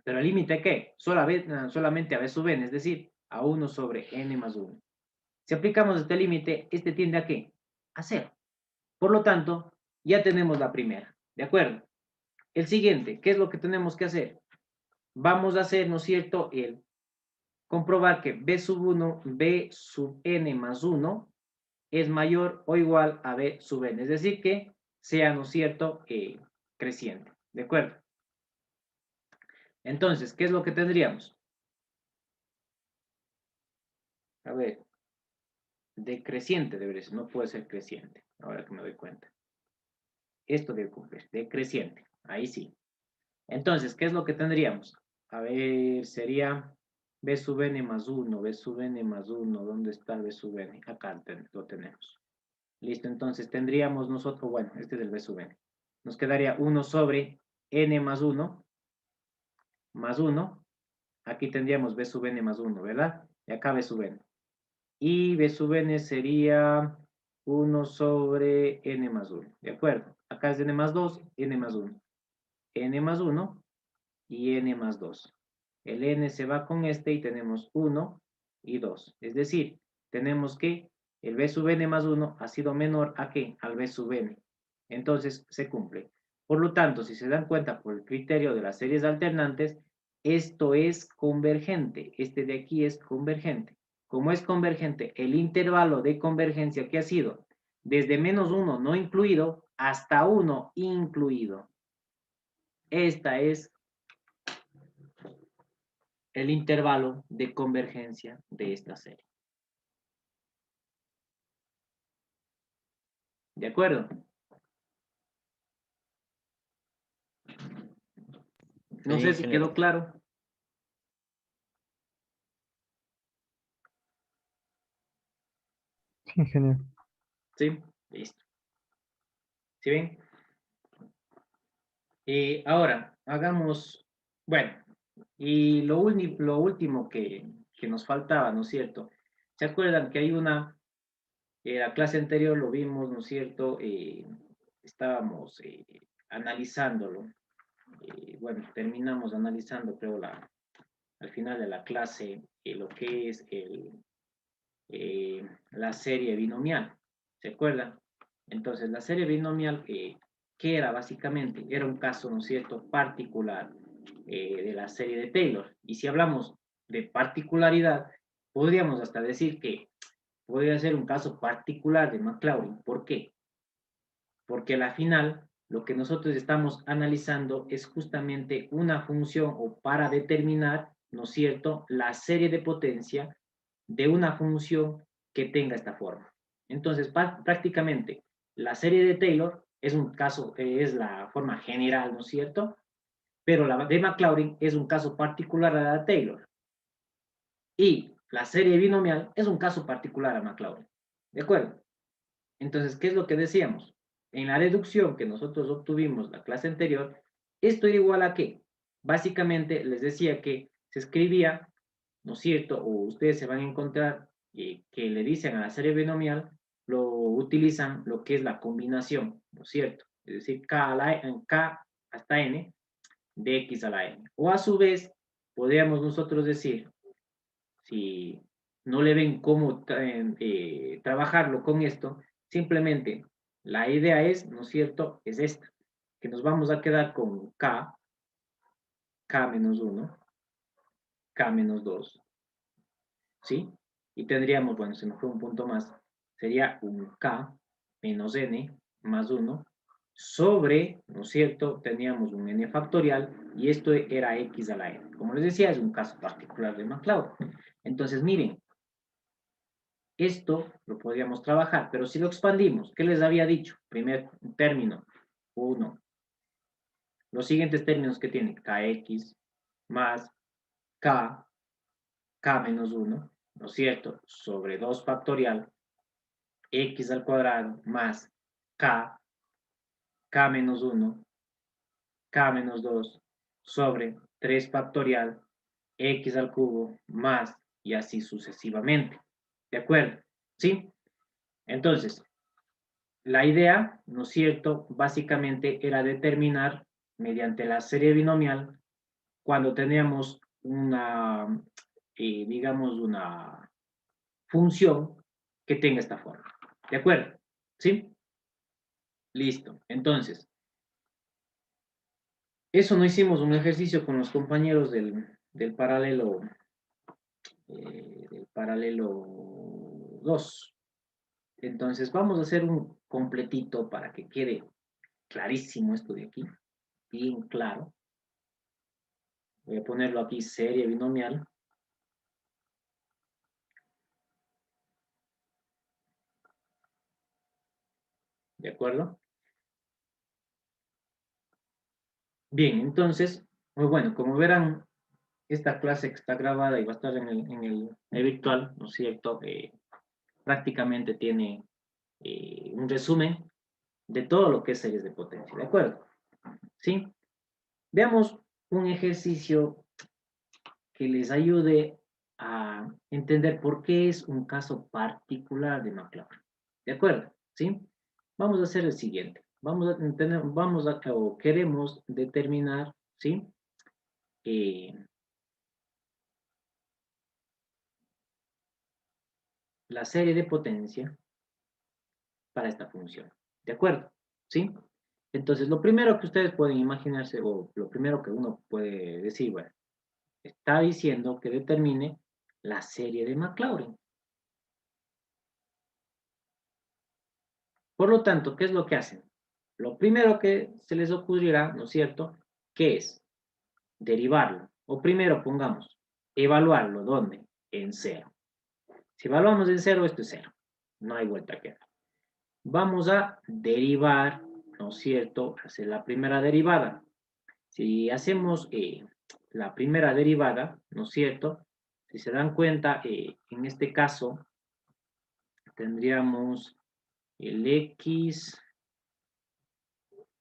¿Pero el límite qué? Solamente a b sub n, es decir, a 1 sobre n más 1. Si aplicamos este límite, este tiende a ¿qué? A 0. Por lo tanto, ya tenemos la primera. ¿De acuerdo? El siguiente, ¿qué es lo que tenemos que hacer? Vamos a hacer, ¿no es cierto?, el comprobar que b sub n más 1 es mayor o igual a b sub n. Es decir, que sea, ¿no es cierto?, creciente. ¿De acuerdo? Entonces, ¿qué es lo que tendríamos? A ver, decreciente debería ser, no puede ser creciente, ahora que me doy cuenta. Esto debe cumplir, decreciente, ahí sí. Entonces, ¿qué es lo que tendríamos? A ver, sería b sub n más 1, b sub n más 1, ¿dónde está el b sub n? Acá lo tenemos. Listo, entonces tendríamos nosotros, bueno, este es el b sub n. Nos quedaría 1 sobre n más 1, más 1. Aquí tendríamos b sub n más 1, ¿verdad? Y acá b sub n. Y b sub n sería 1 sobre n más 1, ¿de acuerdo? Acá es n más 2, n más 1. N más 1 y n más 2. El n se va con este y tenemos 1 y 2. Es decir, tenemos que el b sub n más 1 ha sido menor a ¿qué? Al b sub n. Entonces, se cumple. Por lo tanto, si se dan cuenta por el criterio de las series alternantes, esto es convergente. Este de aquí es convergente. Como es convergente, el intervalo de convergencia que ha sido desde menos 1 no incluido hasta 1 incluido. Esta es el intervalo de convergencia de esta serie. ¿De acuerdo? No Sí, sé si ingeniero. quedó claro. Sí, ingeniero. ¿Sí? Listo. ¿Sí ven? Ahora, hagamos, bueno, y lo último que nos faltaba, ¿no es cierto? ¿Se acuerdan que hay la clase anterior lo vimos, ¿no es cierto? Estábamos analizándolo. Bueno, terminamos analizando, creo, al final de la clase, lo que es la serie binomial. ¿Se acuerdan? Entonces, la serie binomial, ¿qué era básicamente? Era un caso, ¿no es cierto?, particular de la serie de Taylor. Y si hablamos de particularidad, podríamos hasta decir que podría ser un caso particular de Maclaurin. ¿Por qué? Porque a la final lo que nosotros estamos analizando es justamente una función o para determinar, ¿no es cierto?, la serie de potencia de una función que tenga esta forma. Entonces, prácticamente, la serie de Taylor es un caso, es la forma general, ¿no es cierto? Pero la de Maclaurin es un caso particular a la de Taylor. Y la serie binomial es un caso particular a Maclaurin. ¿De acuerdo? Entonces, ¿qué es lo que decíamos? En la deducción que nosotros obtuvimos la clase anterior, esto era igual a qué? Básicamente les decía que se escribía, ¿no es cierto? O ustedes se van a encontrar que le dicen a la serie binomial, lo utilizan lo que es la combinación, ¿no es cierto? Es decir, K hasta n de x a la n. O a su vez, podríamos nosotros decir, si no le ven cómo trabajarlo con esto, simplemente la idea es, ¿no es cierto?, es esta, que nos vamos a quedar con K menos 1, K menos 2, ¿sí? Y tendríamos, bueno, se me fue un punto más, sería un K menos N más 1 sobre, ¿no es cierto?, teníamos un N factorial y esto era X a la N. Como les decía, es un caso particular de MacLeod. Entonces, miren, esto lo podríamos trabajar, pero si lo expandimos, ¿qué les había dicho? Primer término, 1. Los siguientes términos que tiene, kx más k menos 1, ¿no es cierto? Sobre 2 factorial, x al cuadrado más k menos 1, k menos 2, sobre 3 factorial, x al cubo más, y así sucesivamente. ¿De acuerdo? ¿Sí? Entonces, la idea, ¿no es cierto?, básicamente era determinar mediante la serie binomial cuando teníamos digamos, una función que tenga esta forma. ¿De acuerdo? ¿Sí? Listo. Entonces, eso no hicimos un ejercicio con los compañeros del paralelo 2. Entonces, vamos a hacer un completito para que quede clarísimo esto de aquí, bien claro. Voy a ponerlo aquí, serie binomial. ¿De acuerdo? Bien, entonces, muy bueno, como verán, esta clase que está grabada y va a estar en el virtual, ¿no es cierto? Prácticamente tiene un resumen de todo lo que es series de potencia, ¿de acuerdo? ¿Sí? Veamos un ejercicio que les ayude a entender por qué es un caso particular de McLaurin. ¿De acuerdo? ¿Sí? Vamos a hacer el siguiente. O queremos determinar, ¿sí? La serie de potencia para esta función. ¿De acuerdo? ¿Sí? Entonces, lo primero que ustedes pueden imaginarse, o lo primero que uno puede decir, bueno, está diciendo que determine la serie de Maclaurin. Por lo tanto, ¿qué es lo que hacen? Lo primero que se les ocurrirá, ¿no es cierto?, ¿qué es? Derivarlo. O primero pongamos, evaluarlo. ¿Dónde? En 0. Si evaluamos en 0, esto es 0. No hay vuelta que dar. Vamos a derivar, ¿no es cierto? Hacer la primera derivada. Si hacemos la primera derivada, ¿no es cierto? Si se dan cuenta, en este caso, tendríamos el x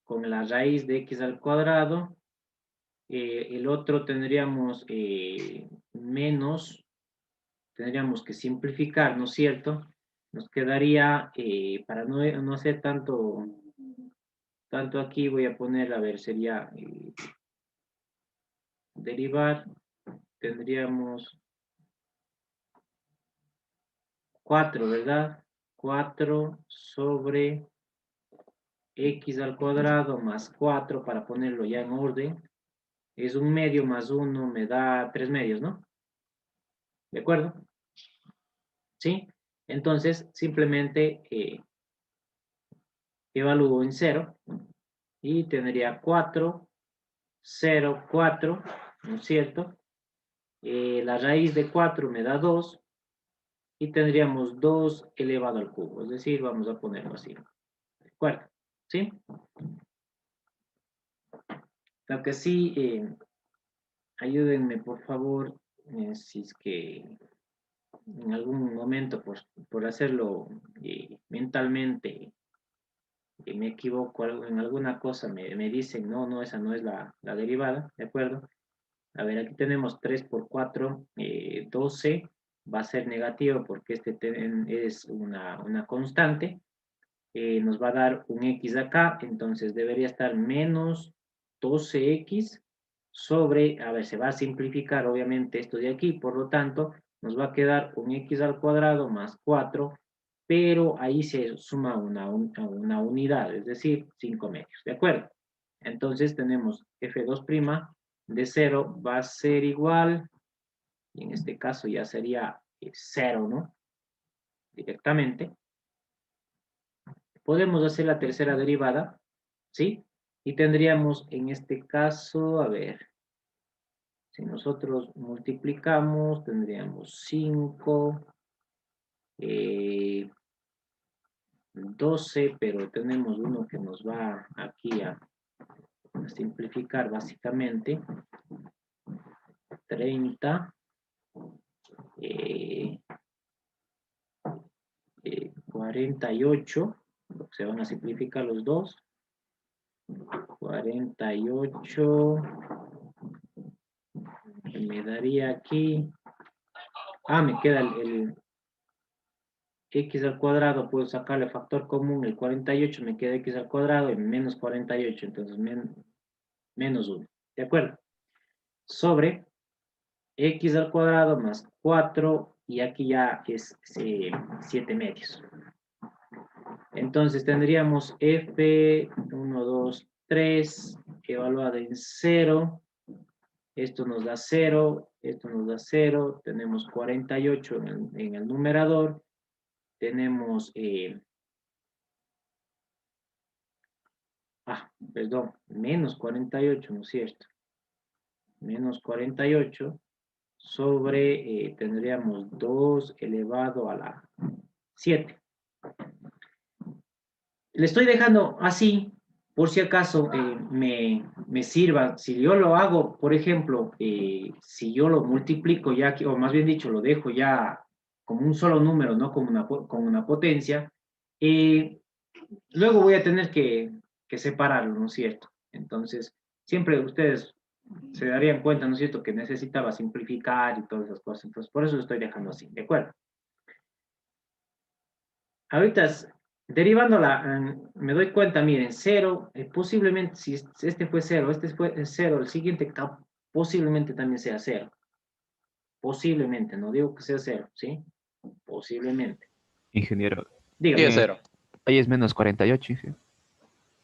con la raíz de x al cuadrado. El otro tendríamos menos, tendríamos que simplificar, ¿no es cierto? Nos quedaría, para no hacer tanto aquí, voy a poner, a ver, sería derivar, tendríamos 4, ¿verdad? 4 sobre x al cuadrado más 4, para ponerlo ya en orden, es 1 medio más 1 me da 3 medios, ¿no? ¿De acuerdo? ¿Sí? Entonces, simplemente evalúo en 0 y tendría 4, 0, 4, ¿no es cierto? La raíz de 4 me da 2 y tendríamos 2 elevado al cubo, es decir, vamos a ponerlo así. ¿De acuerdo? ¿Sí? Lo que sí, ayúdenme por favor, si es que en algún momento por hacerlo mentalmente me equivoco en alguna cosa, me dicen, no, esa no es la derivada, ¿de acuerdo? A ver, aquí tenemos 3 por 4, 12, va a ser negativo porque es una constante, nos va a dar un x acá, entonces debería estar menos 12x sobre, a ver, se va a simplificar obviamente esto de aquí, por lo tanto, nos va a quedar un x al cuadrado más 4, pero ahí se suma una unidad, es decir, 5 medios, ¿de acuerdo? Entonces tenemos f2' de 0 va a ser igual, y en este caso ya sería 0, ¿no? Directamente. Podemos hacer la tercera derivada, ¿sí? Y tendríamos en este caso, a ver, si nosotros multiplicamos, tendríamos 5, 12, pero tenemos uno que nos va aquí a simplificar básicamente, 30, 48, se van a simplificar los dos, 48, me daría aquí, me queda el x al cuadrado, puedo sacarle factor común, el 48 me queda x al cuadrado y menos 48, entonces menos 1, ¿de acuerdo? Sobre x al cuadrado más 4, y aquí ya es 7 medios. Entonces tendríamos f, 1, 2, 3, evaluado en 0, esto nos da 0, esto nos da 0, tenemos 48 en el numerador, tenemos, perdón, menos 48, ¿no es cierto? Menos 48 sobre, tendríamos 2 elevado a la 7. Le estoy dejando así, por si acaso me sirva. Si yo lo hago, por ejemplo, si yo lo multiplico ya, aquí, o más bien dicho, lo dejo ya como un solo número, no como una potencia, luego voy a tener que separarlo, ¿no es cierto? Entonces, siempre ustedes se darían cuenta, ¿no es cierto?, que necesitaba simplificar y todas esas cosas. Entonces, por eso lo estoy dejando así, ¿de acuerdo? Ahorita, derivándola, me doy cuenta, miren, 0, posiblemente, si este fue 0, este fue 0, el siguiente posiblemente también sea 0. Posiblemente, no digo que sea 0, ¿sí? Posiblemente. Ingeniero, Sí, es Dígame. 0. ahí es menos 48, ingeniero.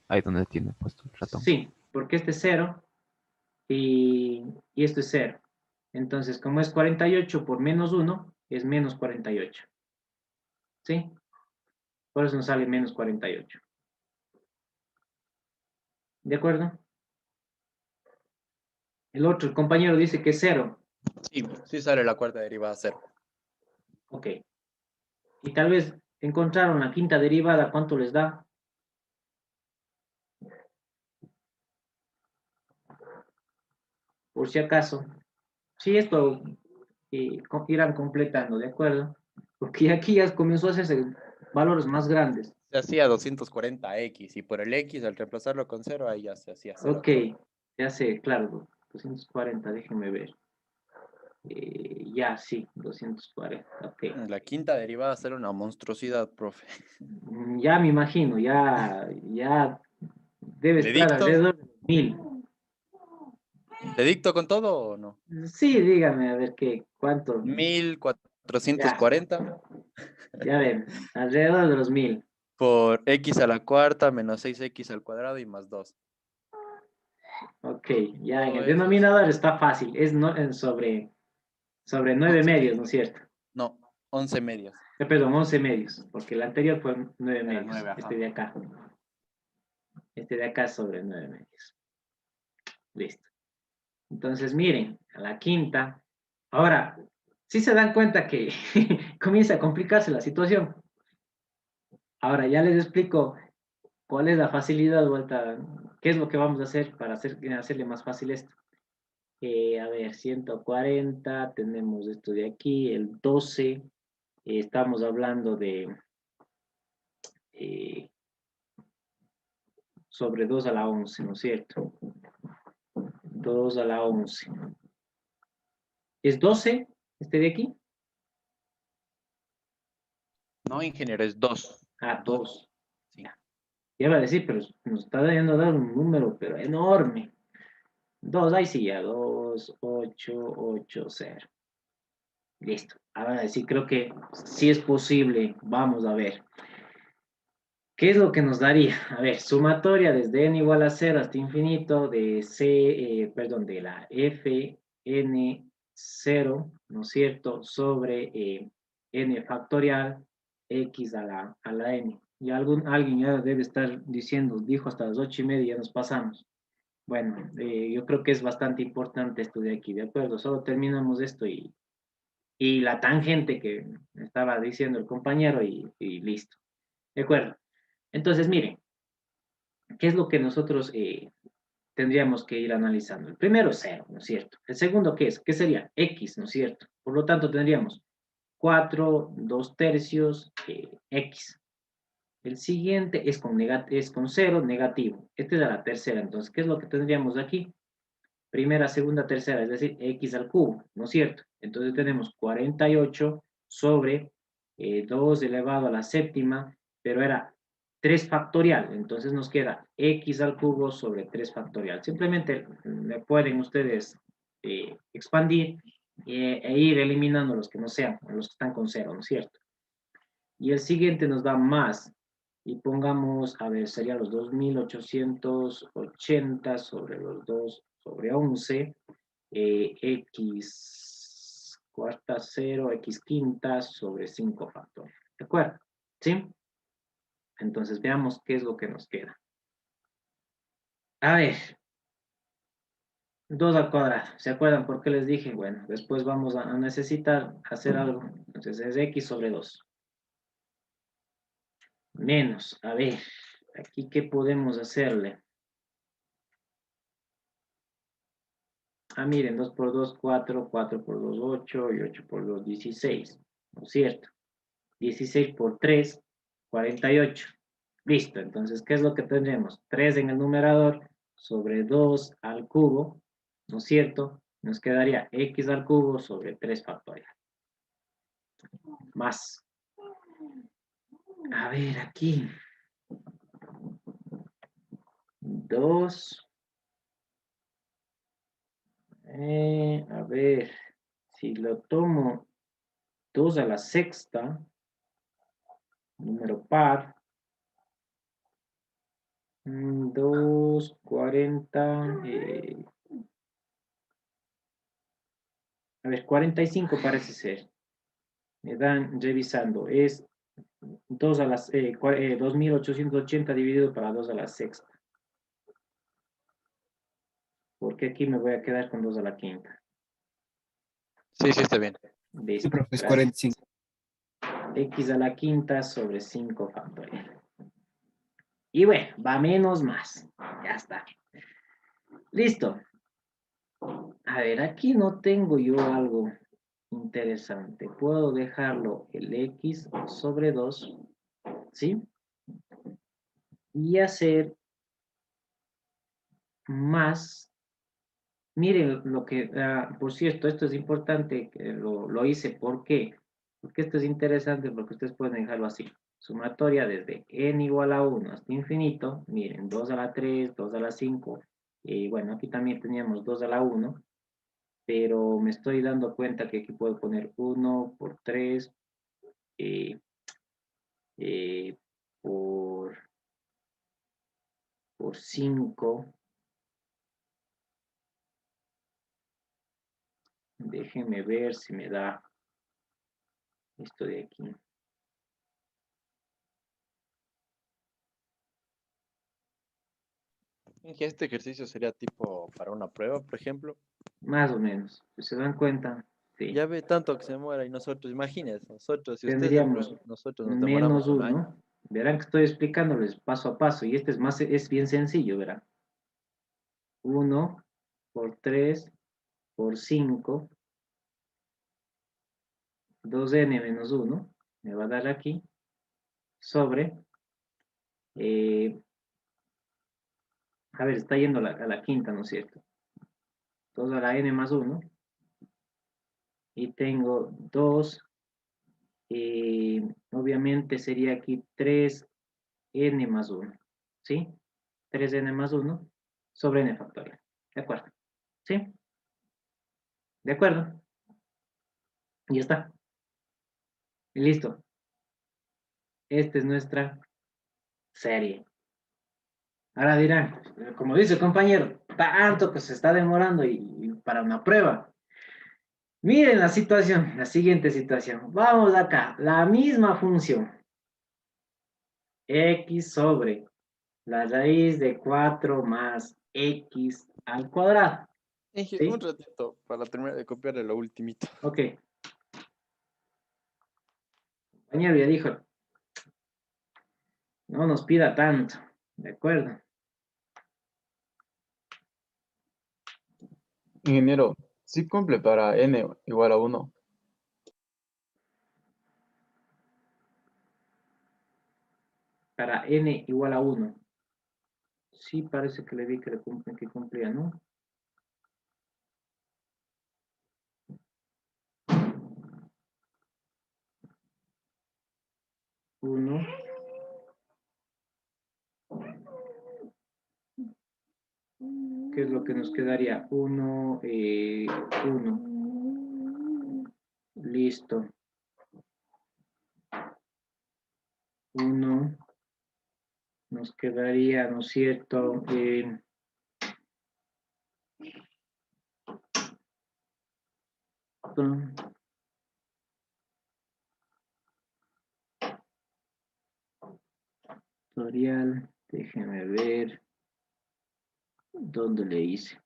Ahí donde tiene puesto el ratón. Sí, porque este es 0 y esto es 0. Entonces, como es 48 por menos 1, es menos 48. ¿Sí? Por eso nos sale menos 48. ¿De acuerdo? El otro, el compañero dice que es 0. Sí, sí sale la cuarta derivada a 0. Ok. Y tal vez encontraron la quinta derivada, ¿cuánto les da? Por si acaso. Sí, esto irán completando, ¿de acuerdo? Porque aquí ya comenzó a hacerse valores más grandes. Se hacía 240x y por el x, al reemplazarlo con 0, ahí ya se hacía 0. Ok, ya sé, claro, 240, déjenme ver. Ya, sí, 240, ok. La quinta derivada va a ser una monstruosidad, profe. Ya me imagino, ya debe ¿Le estar dicto? alrededor de 1000. ¿Le dicto con todo o no? Sí, dígame, a ver qué, cuánto. Ya, 1440 ya ven, alrededor de los 1000. por x a la cuarta menos 6x al cuadrado y más 2. Ok, ya en Todo el eso es denominador está fácil, es sobre 9 11 medios, ¿no es medios. cierto? No, 11 medios. Perdón, 11 medios, porque el anterior fue 9 Era medios, 9, ajá. este de acá. Este de acá es sobre 9 medios. Listo. Entonces, miren, a la quinta. Ahora, sí se dan cuenta que comienza a complicarse la situación. Ahora, ya les explico cuál es la facilidad, vuelta, qué es lo que vamos a hacer para hacerle más fácil esto. A ver, 140, tenemos esto de aquí, el 12, estamos hablando de eh, sobre 2 a la 11, ¿no es cierto? 2 a la 11. ¿Es 12 este de aquí? No, ingeniero, es 2. Ah, 2. Sí. Ya iba a decir, pero nos está dando dar un número, pero enorme. 2, ahí sí, ya, 2, 8, 8, 0. Listo. Ahora sí, creo que sí es posible. Vamos a ver. ¿Qué es lo que nos daría? A ver, sumatoria desde n igual a 0 hasta infinito de perdón, de la fn0, ¿no es cierto? Sobre n factorial x a la n. Y alguien ya debe estar diciendo, dijo hasta las 8:30, ya nos pasamos. Bueno, yo creo que es bastante importante esto de aquí, ¿de acuerdo? Solo terminamos esto y la tangente que estaba diciendo el compañero y listo. ¿De acuerdo? Entonces, miren, ¿qué es lo que nosotros tendríamos que ir analizando? El primero es 0, ¿no es cierto? El segundo, ¿qué es? ¿Qué sería? X, ¿no es cierto? Por lo tanto, tendríamos 4, 2 tercios, X. El siguiente es con 0, negativo. Esta es la tercera. Entonces, ¿qué es lo que tendríamos aquí? Primera, segunda, tercera, es decir, X al cubo, ¿no es cierto? Entonces tenemos 48 sobre 2 elevado a la séptima, pero era 3 factorial, entonces nos queda X al cubo sobre 3 factorial. Simplemente le pueden ustedes expandir e ir eliminando los que no sean, los que están con 0, ¿no es cierto? Y el siguiente nos da más, y pongamos, a ver, sería los 2880 sobre los 2 sobre 11, x cuarta 0, x quinta sobre 5 factorial. ¿De acuerdo? ¿Sí? Entonces veamos qué es lo que nos queda. A ver, 2 al cuadrado. ¿Se acuerdan por qué les dije? Bueno, después vamos a necesitar hacer algo. Entonces es x sobre 2. Menos, a ver, aquí qué podemos hacerle. Ah, miren, 2 por 2, 4, 4 por 2, 8 y 8 por 2, 16. ¿No es cierto? 16 por 3, 48. Listo, entonces, ¿qué es lo que tendremos? 3 en el numerador sobre 2 al cubo, ¿no es cierto? Nos quedaría x al cubo sobre 3 factorial. Más. A ver, aquí. 2. A ver, si lo tomo 2 a la sexta, número par, 2, 40, a ver, 45 parece ser. Me dan revisando, es 2 a las, 2880 dividido para 2 a la sexta. porque aquí me voy a quedar con 2 a la quinta. Sí, sí, está bien. Listo, profe, es gracias. 45. X a la quinta sobre 5 factorial. Y bueno, va menos más. Ya está. Listo. A ver, aquí no tengo yo algo interesante. Puedo dejarlo el X sobre 2, ¿sí? Y hacer más. Miren lo que, por cierto, esto es importante, que lo hice. ¿Por qué? Porque esto es interesante porque ustedes pueden dejarlo así. Sumatoria desde n igual a 1 hasta infinito. Miren, 2 a la 3, 2 a la 5. Y bueno, aquí también teníamos 2 a la 1. Pero me estoy dando cuenta que aquí puedo poner 1 por 3, eh, eh, por 5. Déjenme ver si me da esto de aquí. Que este ejercicio sería tipo para una prueba, por ejemplo. Más o menos. Si se dan cuenta, sí. Ya ve tanto que se demora y nosotros, imagínense, nosotros, si ustedes Tendríamos nosotros nos demoramos menos un año. 1. Verán que estoy explicándoles paso a paso y este es bien sencillo, verán. 1 por 3 por 5, 2n menos 1, me va a dar aquí, sobre, a ver, está yendo a la quinta, ¿no es cierto? 2 a la n más 1, y tengo 2, obviamente sería aquí 3n más 1, ¿sí? 3n más 1 sobre n factorial, ¿de acuerdo? ¿Sí? ¿De acuerdo? Y ya está. Y listo. Esta es nuestra serie. Ahora dirán, como dice el compañero, tanto que se está demorando y para una prueba. Miren la situación, la siguiente situación. Vamos acá, la misma función. X sobre la raíz de 4 más X al cuadrado. Inge, ¿Sí? un ratito para terminar de copiarle lo ultimito. Ok. El compañero ya dijo, no nos pida tanto. ¿De acuerdo? Ingeniero, sí cumple para n igual a 1. Para n igual a 1. Sí, parece que le vi que, que cumplía, ¿no? Uno. ¿Qué es lo que nos quedaría? 1, 1. Listo. 1. Nos quedaría, ¿no es cierto? Tutorial, déjenme ver dónde le hice.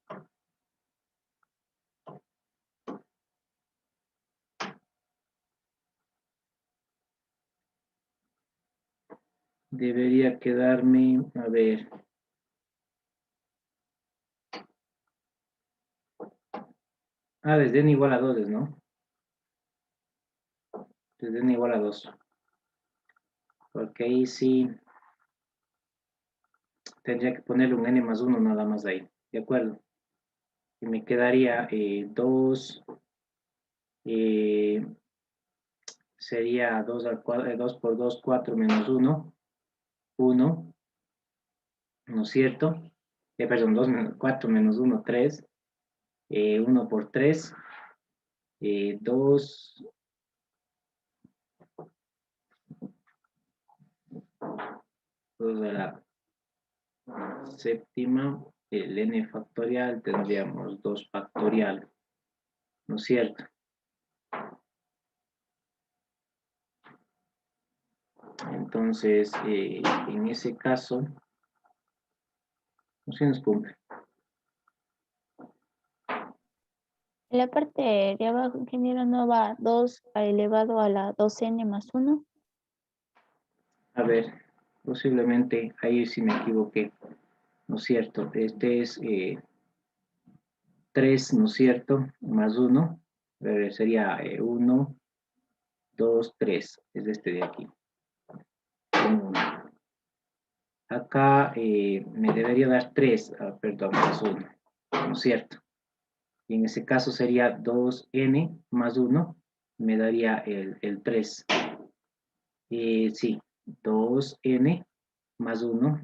Debería quedarme, a ver. Desde n igual a 2, ¿no? Desde n igual a 2. Porque ahí sí tendría que ponerle un n más 1 nada más ahí. ¿De acuerdo? Y me quedaría 2. Sería 2 al cuadrado, 2 por 2, 4 menos 1. 1. ¿No es cierto? Perdón, 2 menos 4 menos 1, 3. 1 por 3. 2. 2 a la séptima, el n factorial, tendríamos 2 factorial, ¿no es cierto? Entonces, en ese caso, no se nos cumple. En la parte de abajo, ingeniero, no va 2 elevado a la 2n más 1. A ver, posiblemente ahí sí me equivoqué, ¿no es cierto? Este es 3, ¿no es cierto? Más 1, sería 1, 2, 3, es este de aquí. Acá me debería dar 3, perdón, más 1, ¿no es cierto? Y en ese caso sería 2n más 1, me daría el 3. Sí, 2n más 1,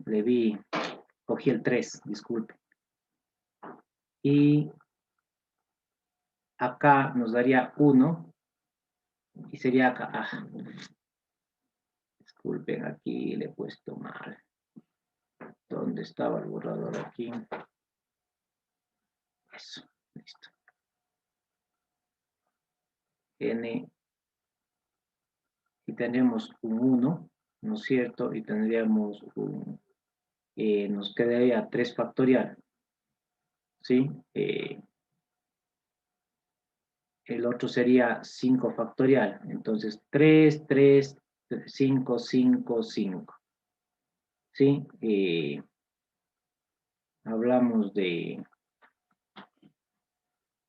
cogí el 3, disculpe. Y acá nos daría 1, y sería acá, disculpen, aquí le he puesto mal. ¿Dónde estaba el borrador aquí? Eso, listo. N, y tendríamos un 1, ¿no es cierto? Y tendríamos nos quedaría 3 factorial, ¿sí? El otro sería 5 factorial, entonces 3, 3, 5, 5, 5, ¿sí? Hablamos de,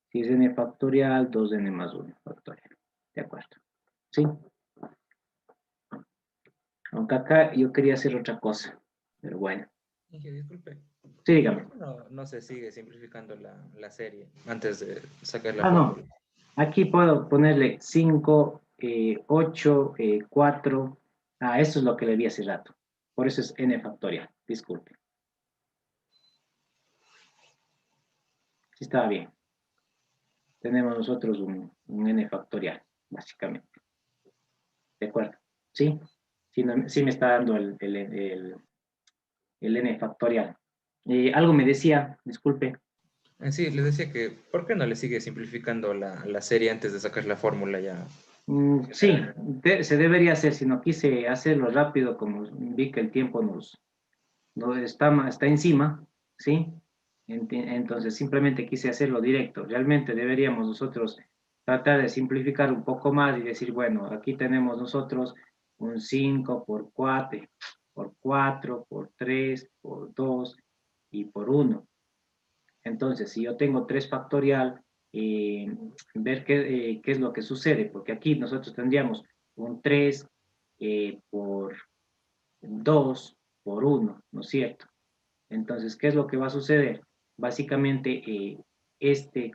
si es n factorial, 2n más 1 factorial, ¿de acuerdo? ¿Sí? Aunque acá yo quería hacer otra cosa, pero bueno. Disculpe. Sí, dígame. No se sigue simplificando la serie antes de sacar la No. fórmula. Aquí puedo ponerle 5, 8, 4. Eso es lo que le di hace rato. Por eso es n factorial. Disculpe. Sí, estaba bien. Tenemos nosotros un n factorial, básicamente. ¿De acuerdo? ¿Sí? Sí me está dando el n factorial. Algo me decía, disculpe. Sí, le decía que, ¿por qué no le sigue simplificando la serie antes de sacar la fórmula ya? Sí, se debería hacer, si no quise hacerlo rápido, como vi que el tiempo nos está encima, ¿sí? Entonces simplemente quise hacerlo directo. Realmente deberíamos nosotros tratar de simplificar un poco más y decir, bueno, aquí tenemos nosotros un 5 por 4, por 3, por 2 y por 1. Entonces, si yo tengo 3 factorial, ver qué es lo que sucede, porque aquí nosotros tendríamos un 3 por 2 por 1, ¿no es cierto? Entonces, ¿qué es lo que va a suceder? Básicamente,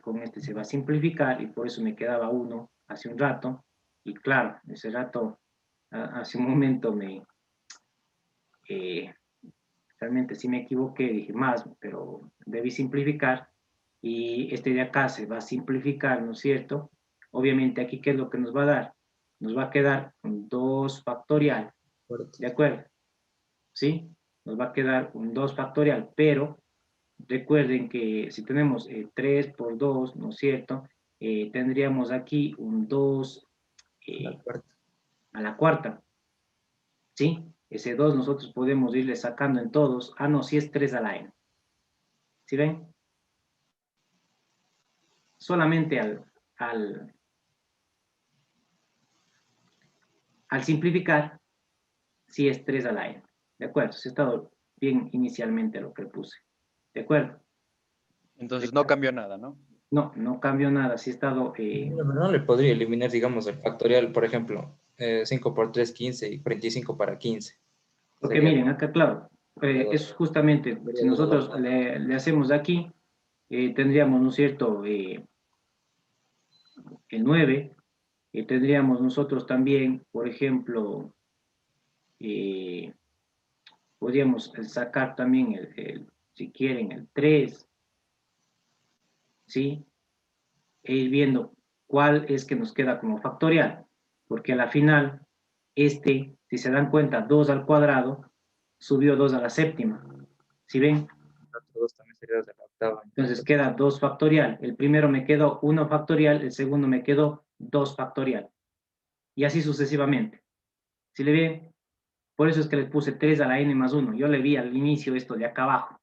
con este se va a simplificar y por eso me quedaba 1 hace un rato. Y claro, ese rato, hace un momento realmente sí me equivoqué, dije más, pero debí simplificar. Y este de acá se va a simplificar, ¿no es cierto? Obviamente aquí, ¿qué es lo que nos va a dar? Nos va a quedar un 2 factorial, ¿de acuerdo? ¿Sí? Nos va a quedar un 2 factorial, pero recuerden que si tenemos 3 por 2, ¿no es cierto? Tendríamos aquí un 2 a la cuarta, ¿sí? Ese 2 nosotros podemos irle sacando en todos. No, si es 3 a la n. ¿Sí ven? Solamente al simplificar, si es 3 a la n. ¿De acuerdo? Si ha estado bien inicialmente lo que puse. ¿De acuerdo? Entonces no cambió nada, ¿no? No, no cambió nada. Si ha estado... No le podría eliminar, digamos, el factorial, por ejemplo, 5 por 3, 15 y 45 para 15. Porque Sería miren, acá claro, es justamente, si nosotros le hacemos aquí, tendríamos, ¿no es cierto?, el 9, tendríamos nosotros también, por ejemplo, podríamos sacar también si quieren, el 3, ¿sí? E ir viendo cuál es que nos queda como factorial, porque a la final, si se dan cuenta, 2 al cuadrado subió 2 a la séptima, ¿sí ven? También sería de la octava. Entonces queda 2 factorial. El primero me quedó 1 factorial, el segundo me quedó 2 factorial. Y así sucesivamente. ¿Sí le ven? Por eso es que le puse 3 a la n más 1. Yo le vi al inicio esto de acá abajo.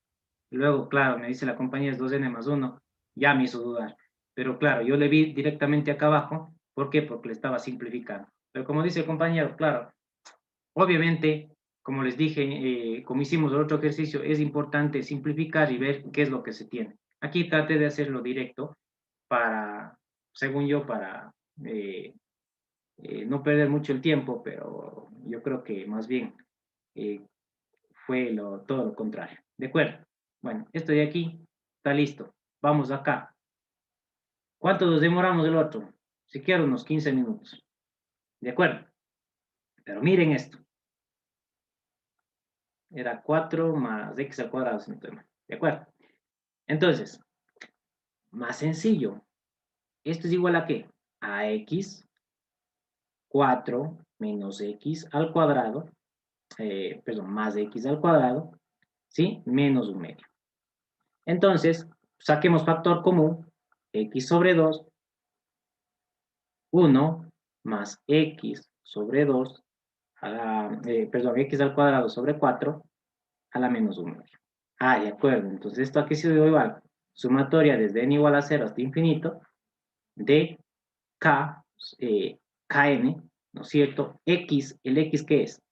Y luego, claro, me dice la compañía es 2n más 1. Ya me hizo dudar. Pero claro, yo le vi directamente acá abajo. ¿Por qué? Porque le estaba simplificando. Pero como dice el compañero, claro, obviamente, como les dije, como hicimos el otro ejercicio, es importante simplificar y ver qué es lo que se tiene. Aquí traté de hacerlo directo para, según yo, para no perder mucho el tiempo, pero yo creo que más bien eh, fue todo lo contrario. ¿De acuerdo? Bueno, esto de aquí está listo. Vamos acá. ¿Cuánto nos demoramos del otro? Siquiera unos 15 minutos. ¿De acuerdo? Pero miren esto. Era 4 más x al cuadrado. ¿De acuerdo? Entonces, más sencillo. ¿Esto es igual a qué? A x, 4 menos x al cuadrado, perdón, más x al cuadrado, ¿sí? Menos 1/2. Entonces, saquemos factor común, x sobre 2, 1 más x sobre 2, perdón, x al cuadrado sobre 4 a la menos 1/2. Ah, de acuerdo. Entonces, esto aquí se dio igual. Sumatoria desde n igual a 0 hasta infinito de k, kn, ¿no es cierto? X, ¿el x qué es?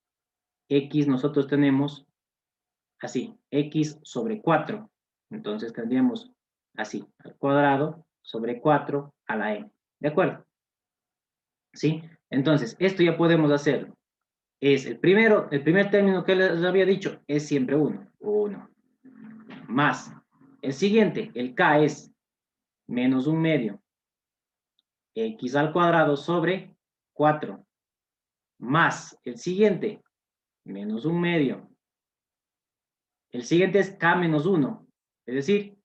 X nosotros tenemos así, x sobre 4. Entonces tendríamos así, al cuadrado sobre 4 a la n. ¿De acuerdo? ¿Sí? Entonces, esto ya podemos hacerlo. Es el primer término que les había dicho es siempre 1. 1. Más. El siguiente, el k es menos 1/2 x al cuadrado sobre 4. Más el siguiente, menos 1/2. El siguiente es k menos 1, es decir,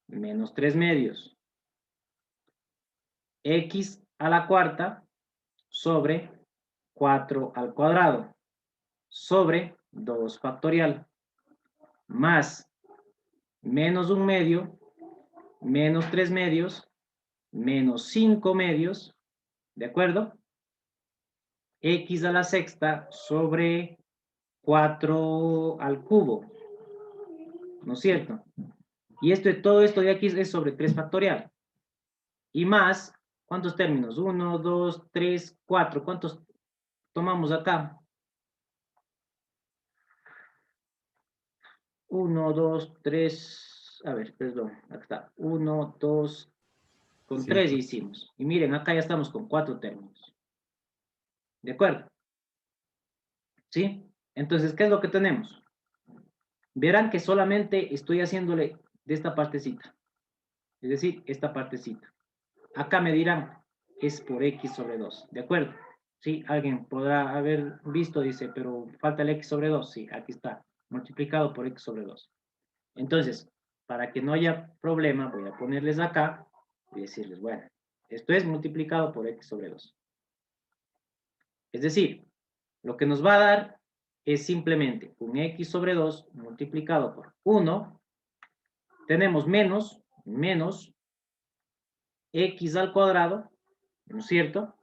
menos 3/2. X a la cuarta sobre 4 al cuadrado sobre 2 factorial más menos 1/2 menos 3/2 menos 5/2, ¿de acuerdo? X a la sexta sobre 4 al cubo, ¿no es cierto? Y todo esto de aquí es sobre 3 factorial. Y más, ¿cuántos términos? 1, 2, 3, 4. ¿Cuántos tomamos acá? 1, 2, 3. A ver, perdón, acá está. 1, 2, con 3 hicimos. Y miren, acá ya estamos con 4 términos. ¿De acuerdo? ¿Sí? Entonces, ¿qué es lo que tenemos? Verán que solamente estoy haciéndole de esta partecita. Es decir, esta partecita. Acá me dirán, es por x sobre 2. ¿De acuerdo? Sí, alguien podrá haber visto, dice, pero falta el x sobre 2. Sí, aquí está, multiplicado por x sobre 2. Entonces, para que no haya problema, voy a ponerles acá y decirles, bueno, esto es multiplicado por x sobre 2. Es decir, lo que nos va a dar es simplemente un x sobre 2 multiplicado por 1. Tenemos menos x al cuadrado, ¿no es cierto?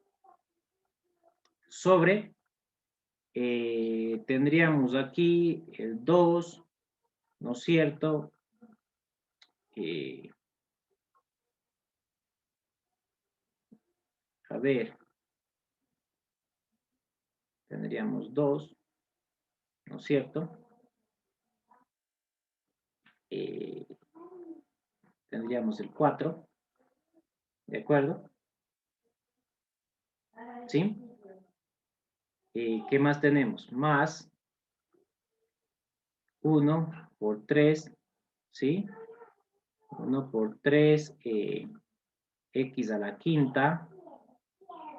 Sobre, tendríamos aquí el 2, ¿no es cierto? A ver, tendríamos 2, ¿no es cierto? Tendríamos el 4, ¿de acuerdo? ¿Sí? ¿Qué más tenemos? Más 1 por 3, ¿sí? 1 por 3, x a la quinta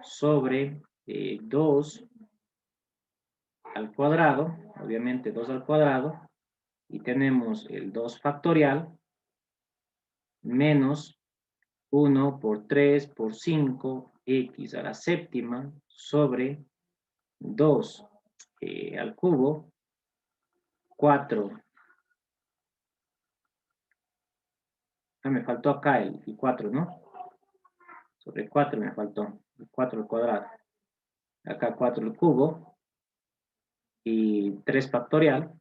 sobre 2 al cuadrado, obviamente 2 al cuadrado, y tenemos el 2 factorial menos 1 por 3 por 5 x a la séptima sobre 2 al cubo, 4. Me faltó acá el 4, ¿no? Sobre 4 me faltó, el 4 al cuadrado. Acá 4 al cubo y 3 factorial.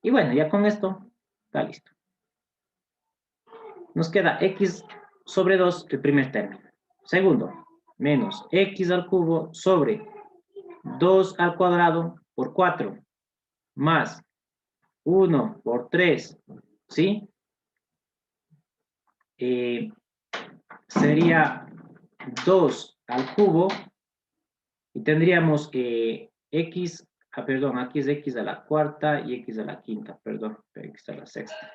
Y bueno, ya con esto está listo. Nos queda x sobre 2, el primer término. Segundo, menos x al cubo sobre 2 al cuadrado por 4, más 1 por 3, ¿sí? Sería 2 al cubo, y tendríamos x, perdón, aquí es x a la cuarta y x a la quinta, perdón, x a la sexta.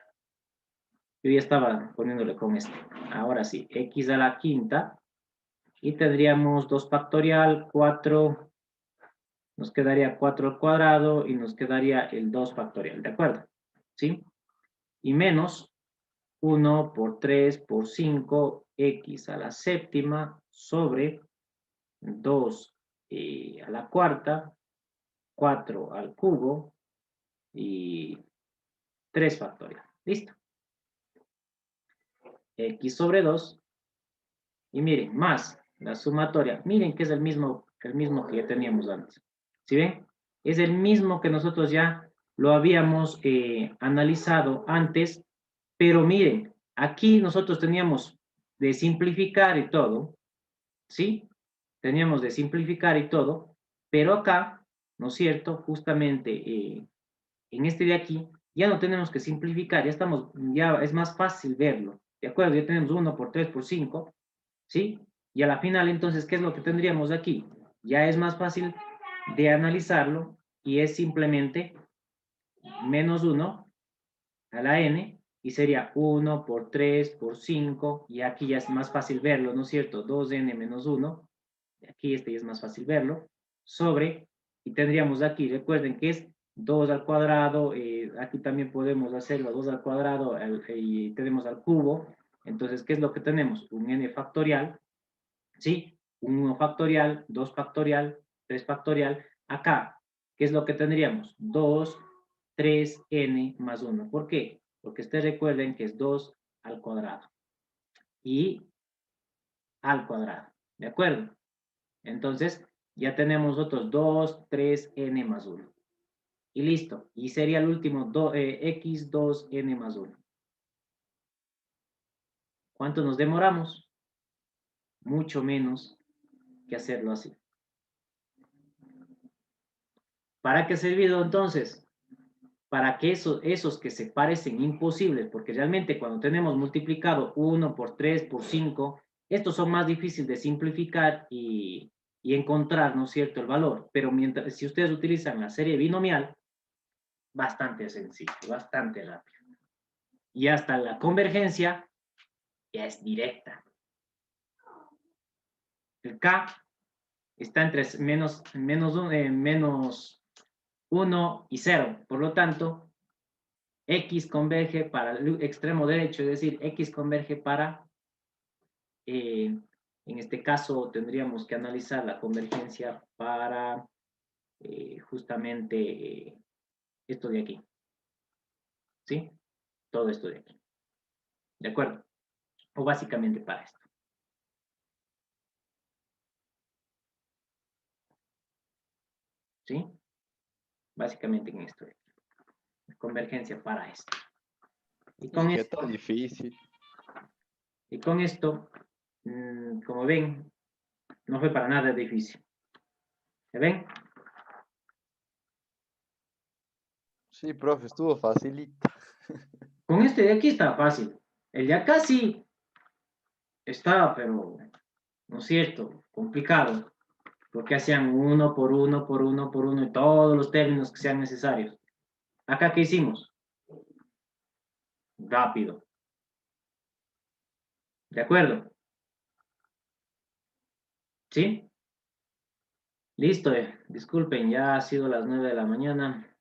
Yo ya estaba poniéndole con este. Ahora sí, x a la quinta, y tendríamos 2 factorial, 4, nos quedaría 4 al cuadrado, y nos quedaría el 2 factorial, ¿de acuerdo? ¿Sí? Y menos 1 por 3 por 5, x a la séptima, sobre 2 a la cuarta, 4 al cubo, y 3 factorial. ¿Listo? X sobre 2, y miren, más la sumatoria. Miren que es el mismo que ya teníamos antes. ¿Sí ven? Es el mismo que nosotros ya lo habíamos analizado antes, pero miren, aquí nosotros teníamos de simplificar y todo, ¿sí? Teníamos de simplificar y todo, pero acá, ¿no es cierto? Justamente en este de aquí, ya no tenemos que simplificar, ya es más fácil verlo, ¿de acuerdo? Ya tenemos 1 por 3 por 5, ¿sí? Y a la final, entonces, ¿qué es lo que tendríamos aquí? Ya es más fácil de analizarlo, y es simplemente menos 1 a la n, y sería 1 por 3 por 5, y aquí ya es más fácil verlo, ¿no es cierto? 2n menos 1, y aquí ya es más fácil verlo, sobre, y tendríamos aquí, recuerden que es 2 al cuadrado, aquí también podemos hacerlo 2 al cuadrado, y tenemos al cubo. Entonces, ¿qué es lo que tenemos? Un n factorial, ¿sí? 1 factorial, 2 factorial, 3 factorial. Acá, ¿qué es lo que tendríamos? 2, 3n más 1. ¿Por qué? Porque ustedes recuerden que es 2 al cuadrado y al cuadrado, ¿de acuerdo? Entonces, ya tenemos otros 2, 3n más 1. Y listo. Y sería el último, x2n más 1. ¿Cuánto nos demoramos? Mucho menos que hacerlo así. ¿Para qué ha servido entonces? Para que esos que se parecen imposibles, porque realmente cuando tenemos multiplicado 1 por 3 por 5, estos son más difíciles de simplificar y encontrar, ¿no es cierto?, el valor. Pero si ustedes utilizan la serie binomial, bastante sencillo, bastante rápido. Y hasta la convergencia ya es directa. El K está entre menos 1 y 0. Por lo tanto, X converge para el extremo derecho, es decir, X converge para, en este caso tendríamos que analizar la convergencia para justamente esto de aquí. ¿Sí? Todo esto de aquí. ¿De acuerdo? O básicamente para esto. ¿Sí? Básicamente en esto de aquí. Convergencia para esto. Y con ¿Qué esto, tan difícil? y con esto, como ven, no fue para nada difícil. ¿Se ven? Sí, profe, estuvo facilito. Con este de aquí está fácil. El de acá sí estaba, pero no es cierto, complicado. Porque hacían uno por uno, por uno, por uno, y todos los términos que sean necesarios. Acá, ¿qué hicimos? Rápido. ¿De acuerdo? ¿Sí? Listo. Disculpen, ya ha sido las 9 de la mañana.